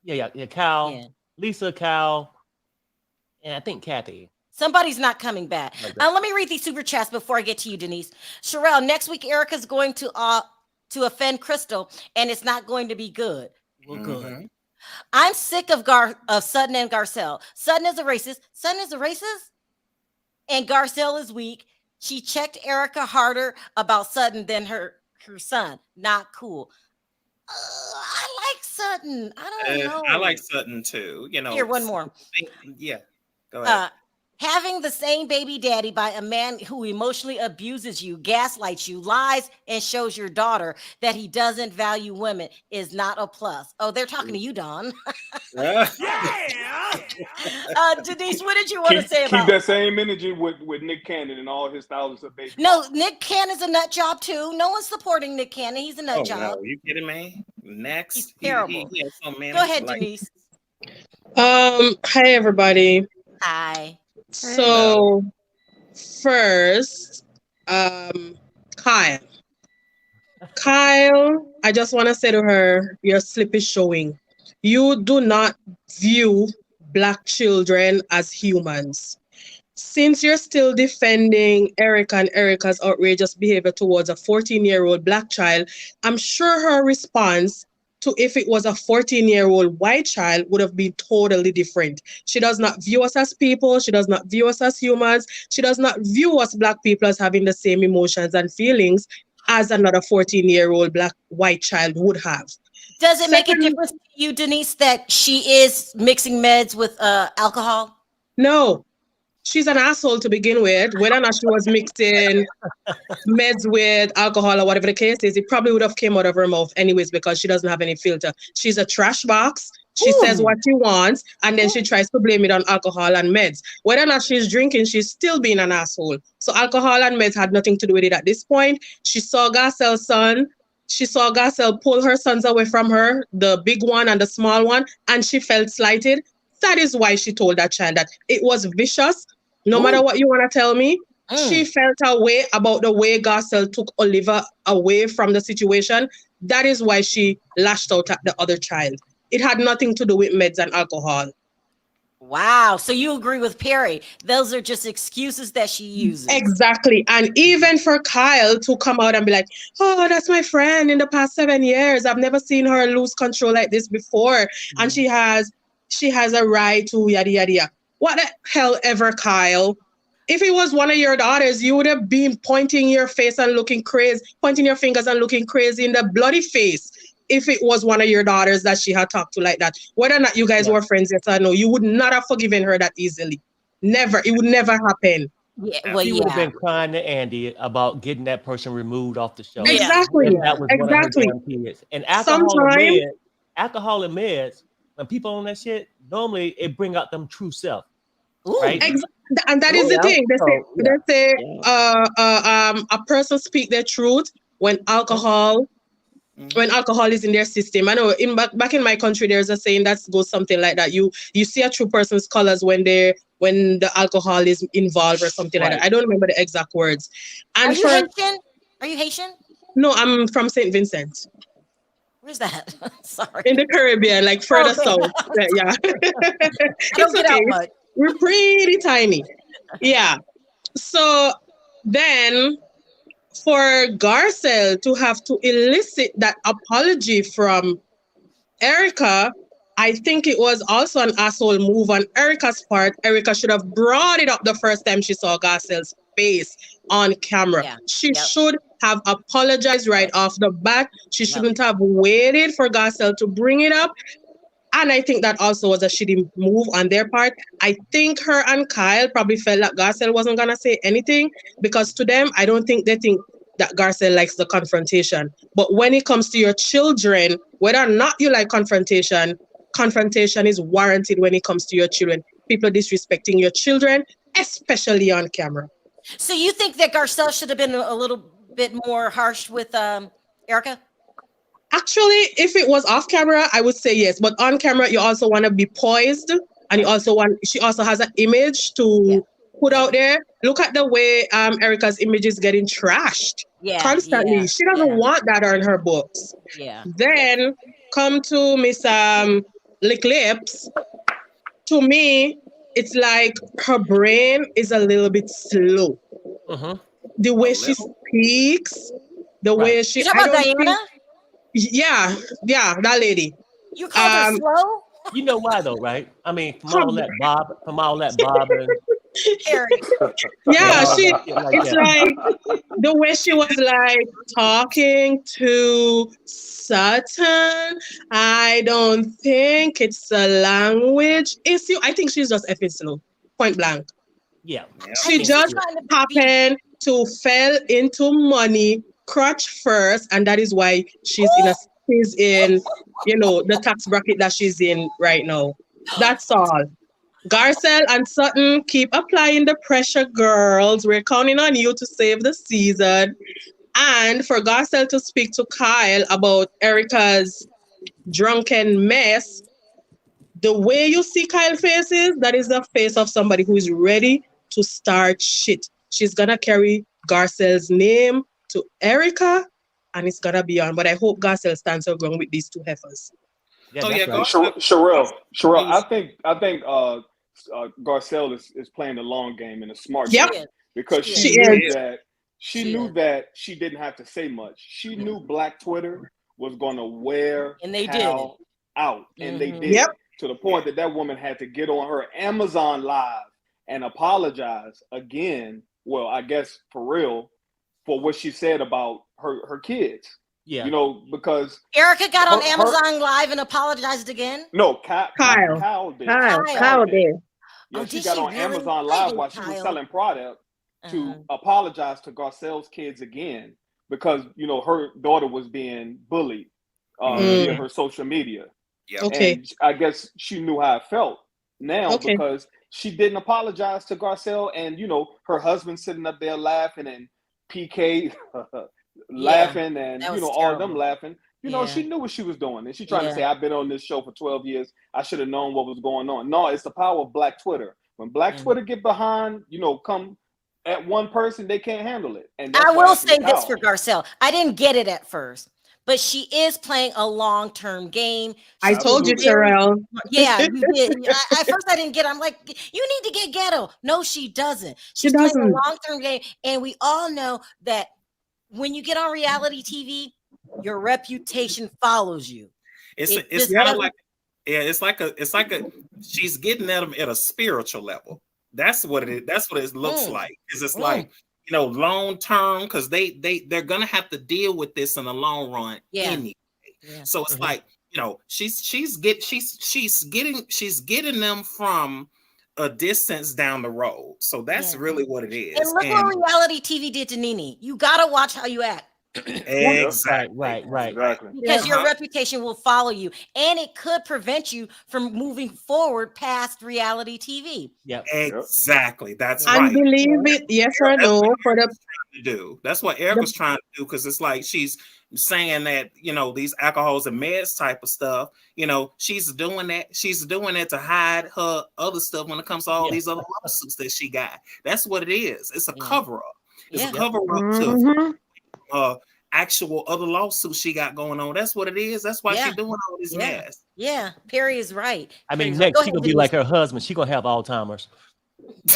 Yeah. Kyle. Yeah. Lisa, Kyle, and I think Kathy. Somebody's not coming back. Let me read these super chats before I get to you, Denise. Sharrell, next week Erica's going to offend Crystal, and it's not going to be good. Well, good. I'm sick of Sutton and Garcelle. Sutton is a racist. And Garcelle is weak. She checked Erica harder about Sutton than her son. Not cool. I like Sutton. I don't know. I like Sutton too. Here, one more. Yeah, go ahead. Having the same baby daddy by a man who emotionally abuses you, gaslights you, lies, and shows your daughter that he doesn't value women is not a plus. Oh, they're talking to you, Don. Denise, what did you want to say about? Keep that same energy with Nick Cannon and all his thousands of babies. No, Nick Cannon's a nut job too. No one's supporting Nick Cannon. He's a nut job. No, you kidding me? Next, he's terrible. He has so many, go ahead, Denise. Hi everybody. Hi. So first, Kyle, I just want to say to her, your slip is showing. You do not view Black children as humans. Since you're still defending Erica and Erica's outrageous behavior towards a 14-year-old Black child, I'm sure her response to if it was a 14-year-old white child would have been totally different. She does not view us as people. She does not view us as humans. She does not view us Black people as having the same emotions and feelings as another 14-year-old Black white child would have. Does it make a Second, difference to you, Denise, that she is mixing meds with alcohol? no, she's an asshole to begin with. Whether or not she was mixing meds with alcohol or whatever the case is, it probably would have came out of her mouth anyways because she doesn't have any filter. She's a trash box. She says what she wants and then she tries to blame it on alcohol and meds. Whether or not she's drinking, she's still being an asshole. So alcohol and meds had nothing to do with it at this point. She saw Garcelle's son. She saw Garcelle pull her sons away from her, the big one and the small one, and she felt slighted. That is why she told that child that it was vicious. No matter what you want to tell me, she felt a way about the way Garcelle took Oliver away from the situation. That is why she lashed out at the other child. It had nothing to do with meds and alcohol. Wow. So you agree with Perry. Those are just excuses that she uses. Exactly. And even for Kyle to come out and be like, oh, that's my friend in the past 7 years. I've never seen her lose control like this before. And she has a right to yada, yada, yada. What the hell ever, Kyle? If it was one of your daughters, you would have been pointing your face and looking crazy, pointing your fingers and looking crazy in the bloody face. If it was one of your daughters that she had talked to like that, whether or not you guys were friends, yes or no, you would not have forgiven her that easily. Never. It would never happen. Yeah, well, She would have been crying to Andy about getting that person removed off the show. Exactly. And that was one of her damn kids. And alcohol and meds, when people on that shit, normally it bring out them true self. Right? And that is the thing. They say a person speak their truth when alcohol is in their system. I know back in my country, there's a saying that goes something like that. You see a true person's colors when the alcohol is involved or something like that. I don't remember the exact words. And Are you Haitian? No, I'm from St. Vincent. Where's that? Sorry. In the Caribbean, like further south. Yeah. It's okay. We're pretty tiny. Yeah. So then for Garcelle to have to elicit that apology from Erica, I think it was also an asshole move on Erica's part. Erica should have brought it up the first time she saw Garcelle's face on camera. Yeah. She should have apologized right off the bat. She shouldn't have waited for Garcelle to bring it up. And I think that also was a shitty move on their part. I think her and Kyle probably felt that Garcelle wasn't going to say anything because to them, I don't think they think that Garcelle likes the confrontation. But when it comes to your children, whether or not you like confrontation is warranted when it comes to your children. People disrespecting your children, especially on camera. So you think that Garcelle should have been a little bit more harsh with Erica? Actually, if it was off camera, I would say yes. But on camera, you also want to be poised. And she also has an image to put out there. Look at the way Erica's image is getting trashed constantly. She doesn't want that on her books. Yeah. Then come to Miss Lick Lips. To me, it's like her brain is a little bit slow. The way she speaks, the way she... You talking about Diana? Yeah, that lady. You called her slow? You know why though, right? I mean, from all that Bob and yeah, it's like the way she was like talking to Sutton. I don't think it's a language issue. I think she's just effing slow, point blank. Yeah. She just happened to fell into money crutch first, and that is why she's in the tax bracket that she's in right now. That's all. Garcelle and Sutton, keep applying the pressure, girls. We're counting on you to save the season. And for Garcelle to speak to Kyle about Erica's drunken mess, the way you see Kyle's faces, that is the face of somebody who is ready to start shit. She's gonna carry Garcelle's name to Erica, and it's gonna be on. But I hope Garcelle stands her ground with these two heifers. Sharrell, I think Garcelle is playing the long game and a smart game because she knew that she didn't have to say much. She knew Black Twitter was going to wear And they Cal out. And they Mhm. did. Yep. To the point that that woman had to get on her Amazon Live and apologize again. Well, I guess for real, for what she said about her kids. Yeah. You know, because Erica got on her- Amazon Live and apologized again. no, Kyle did. Kyle did. Yeah, Oh, she did got she on really? Amazon I Live hate while she was Kyle. selling product to Uh-huh. apologize to Garcelle's kids again because you know her daughter was being bullied via her social media. Yep. Okay. And I guess she knew how it felt now Okay. because she didn't apologize to Garcelle, and you know her husband sitting up there laughing and PK laughing and that you was know all of them terrible. laughing. You know Yeah. she knew what she was doing, and she trying to Yeah. say I've been on this show for 12 years. I should have known what was going on. No, it's the power of Black Twitter. When Black Mhm. Twitter get behind, you know, come at one person, they can't handle it. And that's I what will happened say to this Kyle. for Garcelle. I didn't get it at first, but she is playing a long-term game. I She's told you, Absolutely. very Sharrell. Yeah, you did. At first, I didn't get it. I'm like, you need to get ghetto. No, she doesn't. She's playing a doesn't. long-term game. And we all know that when you get on reality TV, your reputation follows you. It's It it's just kind of doesn't- like it's like a she's getting at them at a spiritual level. That's what it is. That's what it looks Mm. like. Because it's Mm. like, you know, long term, because they're gonna have to deal with this in the long run Yeah. anyway. Yeah. So it's Mhm. like, you know, she's getting them from a distance down the road. So that's Yeah. really what it is. And look what reality TV did to Nene. You gotta watch how you act. Exactly. Right. Exactly. Because your Uh-huh. reputation will follow you, and it could prevent you from moving forward past reality TV. Yep. Exactly. That's And right. believe it, yes or That's no, what for the Erica's trying to do. That's what Erica's trying to do, because it's like she's saying that, you know, these alcohols and meds type of stuff, you know, she's doing that to hide her other stuff when it comes to all these other lawsuits that she got. That's what it is. It's a Yeah. cover-up. It's Yeah. a cover-up Mhm. to actual other lawsuits she got going on. That's what it is. That's why Yeah. she's doing all this Yeah. mess. Yeah, Perry is right. I mean, Perry's right. next Go she ahead, gonna be Denise. like her husband. She gonna have Alzheimer's.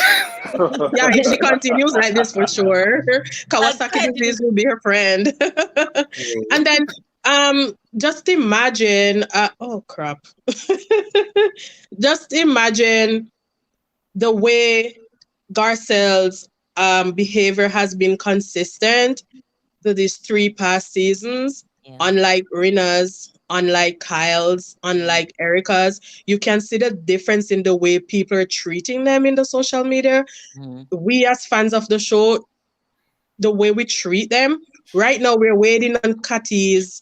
yeah, if she continues like this for sure, go Kawasaki ahead, disease will be her friend. And then just imagine oh crap. Just imagine the way Garcelle's behavior has been consistent to these 3 past seasons. Yeah. Unlike Rina's, unlike Kyle's, unlike Erica's, you can see the difference in the way people are treating them in the social media. Mhm. We as fans of the show, the way we treat them, right now we're waiting on Katie's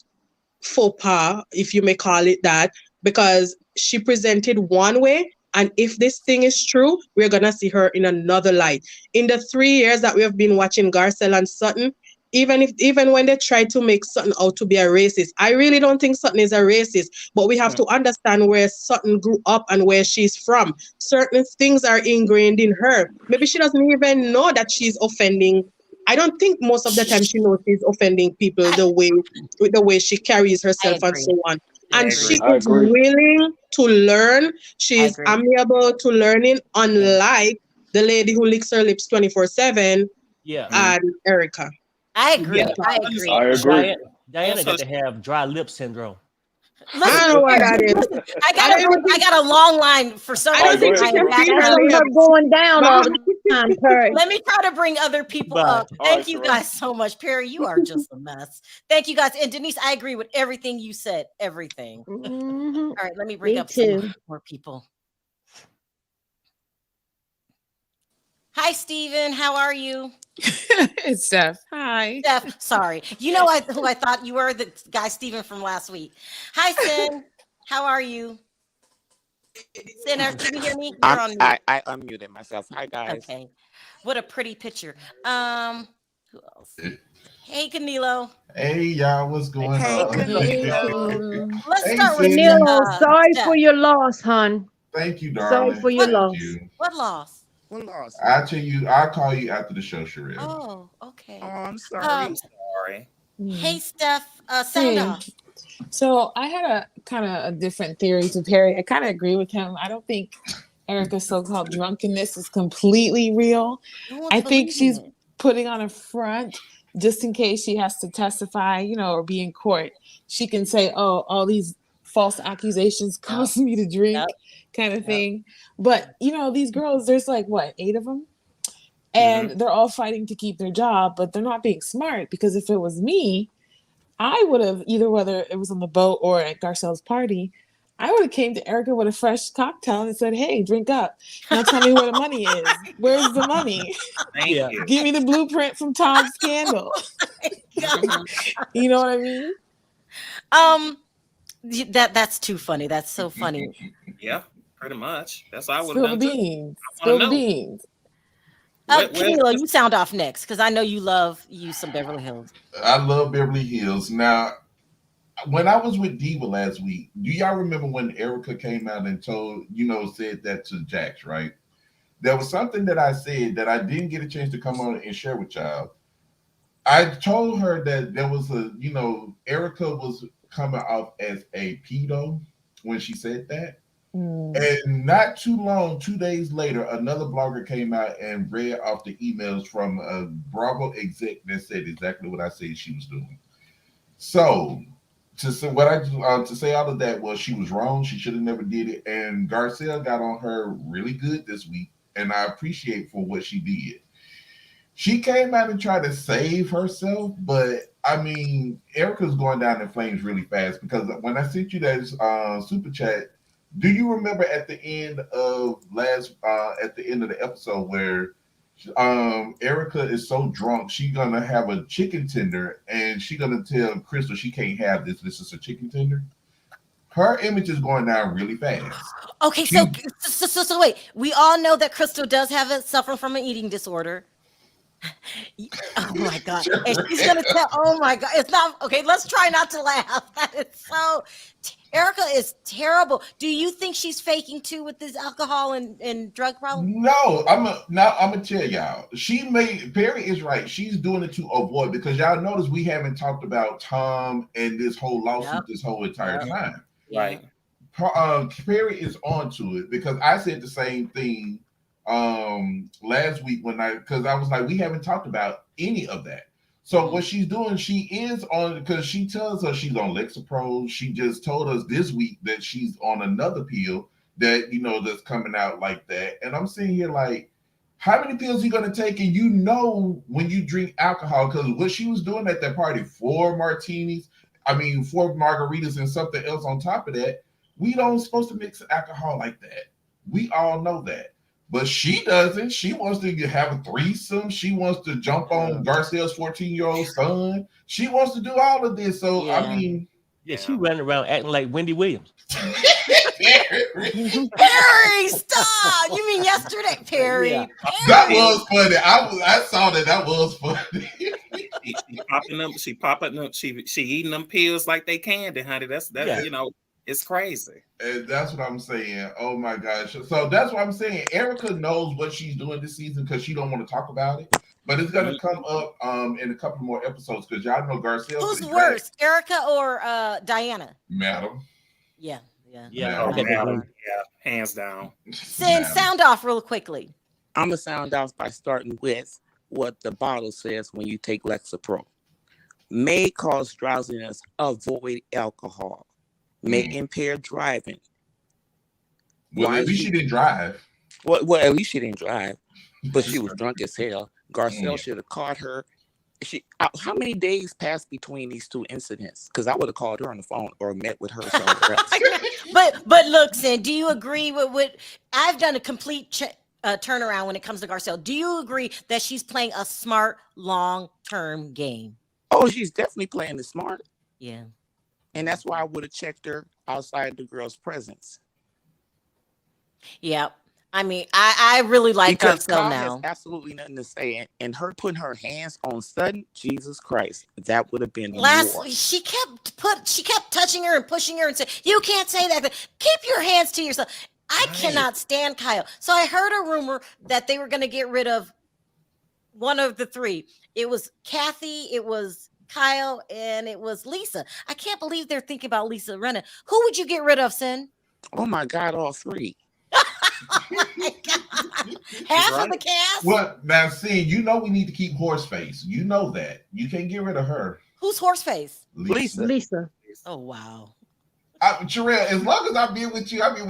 faux pas, if you may call it that, because she presented one way, and if this thing is true, we're gonna see her in another light. In the 3 years that we have been watching Garcelle and Sutton, even when they try to make Sutton out to be a racist, I really don't think Sutton is a racist, but we have to understand where Sutton grew up and where she's from. Certain things are ingrained in her. Maybe she doesn't even know that she's offending. I don't think most of the time she knows she's offending people with the way she carries herself and agree. so on. I And agree. she I is agree. willing to learn. She's agree. amiable to learning, unlike the lady who licks her lips 24/7 Yeah. and Erica. I agree. Yeah. I agree. I agree. Diana got Also- to have dry lip syndrome. I don't know what that is. I got a long line for some I don't reason. think she I can am back feel up. her From her lips. going down all the time, Perry. Let me try to bring other people Bye. up. All Thank right, you Sharrell. guys so much. Perry, you are just a mess. Thank you guys. And Denise, I agree with everything you said. Everything. Mhm. All right, let me bring Me up some too. more people. Hi, Steven. How are you? It's Steph. Hi. Steph, sorry. You know who I thought you were? The guy Steven from last week. Hi, Sin. How are you? Sin, can you hear me? You're on mute. I unmuted myself. Hi guys. Okay. What a pretty picture. Who else? Hey, Camilo. Hey y'all, what's going Hey, on? Camilo. Let's Hey, start with Sin. Danilo, sorry Steph. for your loss, hon. Thank you, Sorry darling. for your Thank loss. you. What loss? What loss? I'll tell you, I'll call you after the show, Sharrell. Oh, okay. Oh, I'm sorry. I'm sorry. Hey, Steph. Sound Hey. off. So I had a kind of a different theory to Perry. I kind of agree with him. I don't think Erica's so-called drunkenness is completely real. No one's I think believing she's it. putting on a front just in case she has to testify, or be in court, she can say, "Oh, all these false accusations caused me to drink," kind of thing. But these girls, there's like what, 8 of them, and they're all fighting to keep their job, but they're not being smart, because if it was me, I would have, either whether it was on the boat or at Garcelle's party, I would have came to Erica with a fresh cocktail and said, "Hey, drink up. Now tell me where the money is. Where's the money? Thank you. Give me the blueprint from Tom's scandal." You know what I mean? That's too funny. That's so funny. Yeah, pretty much. That's what I would Spill have the done. beans. Spill the beans. Camilo, you sound off next, because I know you love some Beverly Hills. I love Beverly Hills. Now, when I was with Diva last week, do y'all remember when Erica came out and said that to Jax, right? There was something that I said that I didn't get a chance to come on and share with y'all. I told her that there was Erica was coming off as a pedo when she said that. And not too long, 2 days later, another blogger came out and read off the emails from a Bravo exec that said exactly what I said she was doing. So to say all of that was she was wrong. She should have never did it. And Garcelle got on her really good this week, and I appreciate for what she did. She came out and tried to save herself, but I mean, Erica's going down in flames really fast, because when I sent you that super chat, do you remember at the end of the episode where Erica is so drunk, she's gonna have a chicken tender and she's gonna tell Crystal she can't have this. This is a chicken tender. Her image is going down really fast. Okay, so wait. We all know that Crystal does suffer from an eating disorder. Oh my God. And she's gonna tell, oh my God, it's not okay. Let's try not to laugh. That is so Erica is terrible. Do you think she's faking too with this alcohol and drug problem? No, I'm gonna tell y'all. Perry is right. She's doing it to avoid, because y'all notice we haven't talked about Tom and this whole lawsuit this whole entire time. Right. Perry is onto it, because I said the same thing last week because I was like, we haven't talked about any of that. So what she's doing, she is on, because she tells us she's on Lexapro. She just told us this week that she's on another pill that that's coming out like that. And I'm sitting here like, how many pills are you gonna take? And when you drink alcohol, because what she was doing at that party, 4 martinis, 4 margaritas and something else on top of that. We don't supposed to mix alcohol like that. We all know that. But she doesn't. She wants to have a threesome. She wants to jump on Garcelle's 14-year-old son. She wants to do all of this. So, she running around acting like Wendy Williams. Perry, stop! You mean yesterday, Perry? Yeah. That was funny. I saw that. That was funny. She popping up. She eating them pills like they candy, honey. That's it's crazy. And that's what I'm saying. Oh my gosh. So that's what I'm saying. Erica knows what she's doing this season, because she don't want to talk about it. But it's gonna come up in a couple more episodes, because y'all know Garcelle. Who's worse, Erica or Diana? Madam. Yeah. Hands down. Send sound off real quickly. I'm gonna sound off by starting with what the bottle says when you take Lexapro. May cause drowsiness, avoid alcohol. May impair driving. Well, at least she didn't drive. Well, at least she didn't drive, but she was drunk as hell. Garcelle should have caught her. How many days passed between these two incidents? Because I would have called her on the phone or met with her somewhere else. But look, Sin, do you agree with what I've done? A complete turnaround when it comes to Garcelle. Do you agree that she's playing a smart, long-term game? Oh, she's definitely playing the smart. Yeah. And that's why I would have checked her outside the girl's presence. Yeah. I mean, I really like Garcelle now. Has absolutely nothing to say. And her putting her hands on Sutton, Jesus Christ, that would have been she kept touching her and pushing her and said, "You can't say that. Keep your hands to yourself." I cannot stand Kyle. So I heard a rumor that they were going to get rid of one of the 3. It was Kathy, it was Kyle, and it was Lisa. I can't believe they're thinking about Lisa Rinna. Who would you get rid of, Sin? Oh my God, all 3. my God. Half of the cast? Well, now, see, you know we need to keep Horseface. You know that. You can't get rid of her. Who's Horseface? Lisa. Oh, wow. Sharrell, as long as I've been with you, and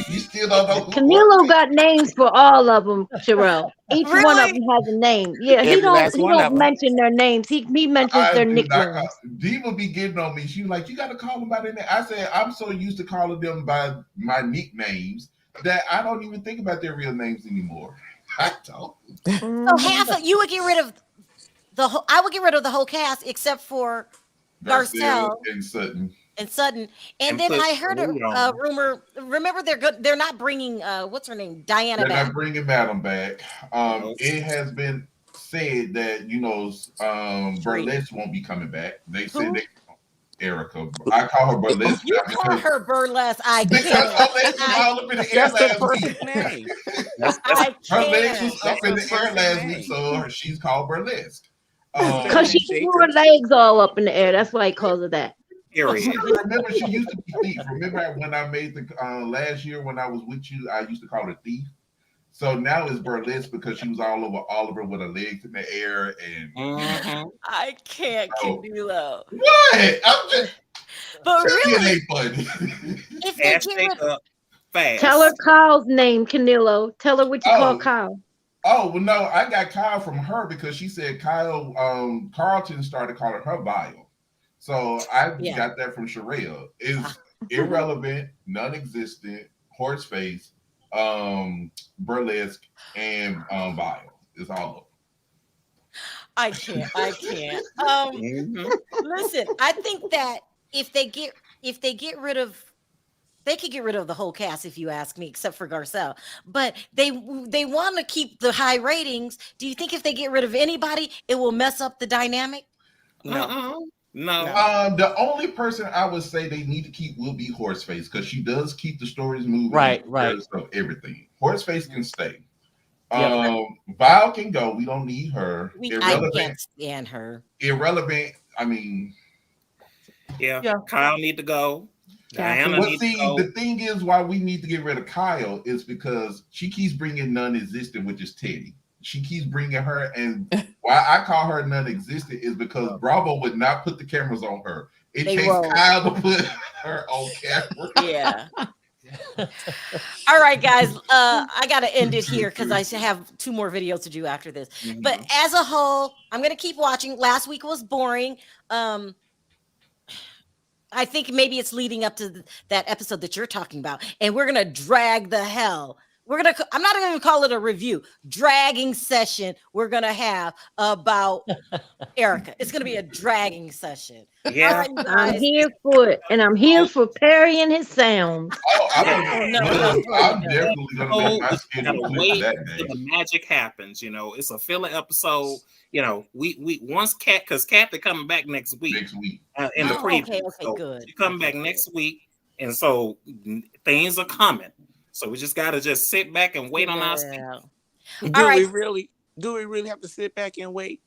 you still don't know who Canelo got names for all of them, Sharrell. Each one of them has a name. Yeah, he don't mention their names. He mentions their nicknames. Diva be getting on me. She was like, you got to call them by their name. I said, I'm so used to calling them by my nicknames that I don't even think about their real names anymore. I don't. So half of you would get rid of the whole. I would get rid of the whole cast except for Garcelle and Sutton. And then I heard a rumor. Remember, they're not bringing what's her name, Diana They're back. not bringing Madam back. It has been said that Burlesque won't be coming back. They said Erica. I call her Burlesque. You call her Burlesque. I because can't. Burlesque was all up in the air last week. Name. Burlesque was up in the air last week, so she's called Burlesque. Because she threw her legs all up in the air. That's why he calls her that. Remember, she used to be Thief. Remember when I made the last year when I was with you, I used to call her Thief. So now it's Burlesque because she was all over Oliver with her legs in the air and. I can't, Canelo. What? I'm just. But really, it ain't funny. If they get rid fast. Tell her Kyle's name, Canelo. Tell her what you call Kyle. Oh well, no, I got Kyle from her because she said Kyle Carlton started calling her Vile. So I got that from Sharrell. It's irrelevant, non-existent, Horseface, Burlesque, and Vile. It's all of them. I can't. Listen, I think that if they get rid of, they could get rid of the whole cast if you ask me, except for Garcelle. But they want to keep the high ratings. Do you think if they get rid of anybody, it will mess up the dynamic? No. The only person I would say they need to keep will be Horseface because she does keep the stories moving. Right. Of everything. Horseface can stay. Vile can go. We don't need her. I can't stand her. Irrelevant. I mean, Kyle need to go. Diana needs to go. The thing is, why we need to get rid of Kyle is because she keeps bringing non-existent, which is Teddy. She keeps bringing her, and why I call her non-existent is because Bravo would not put the cameras on her. It takes Kyle to put her on camera. Yeah. All right, guys. I got to end it here because I have 2 more videos to do after this. But as a whole, I'm going to keep watching. Last week was boring. I think maybe it's leading up to that episode that you're talking about, and we're going to drag the hell. I'm not going to call it a review, dragging session we're going to have about Erica. It's going to be a dragging session. Yeah. Right, I'm here for it. And I'm here for Perry and his sound. I'm definitely going to make my schedule wait that till day. the magic happens. It's a filler episode. We once because Kathy coming back next week. In the preview. Okay, so good. She coming back next week. And so things are coming. So we just gotta sit back and wait on our schedule. Do we really have to sit back and wait?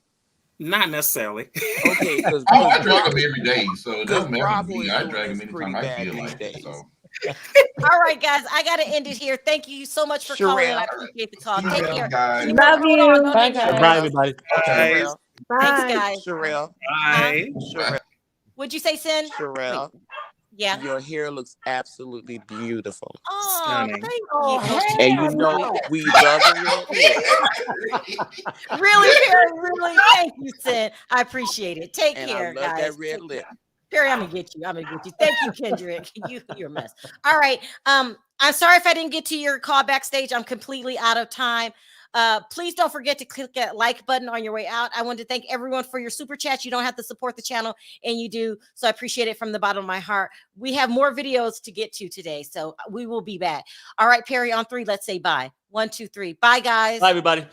Not necessarily. Okay, I drag them every day, so it doesn't matter to me. I drag them anytime I feel like it. So. All right, guys, I gotta end it here. Thank you so much for calling. I appreciate the call. Take care. Guys. Love you. Bye, guys. Bye, everybody. Okay. Thanks, guys. Sharrell. Bye. What'd you say, Sin? Sharrell. Yeah. Your hair looks absolutely beautiful. Oh, Stunning. thank you. And you know we love your hair. Really, Perry, really. Thank you, Sin. I appreciate it. Take And care, I love guys. that red lip. Perry, I'm gonna get you. Thank you, Kendrick. You're a mess. All right. I'm sorry if I didn't get to your call backstage. I'm completely out of time. Please don't forget to click that like button on your way out. I want to thank everyone for your super chats. You don't have to support the channel, and you do. So I appreciate it from the bottom of my heart. We have more videos to get to today, so we will be back. All right, Perry, on 3, let's say bye. 1, 2, 3. Bye, guys. Bye, everybody.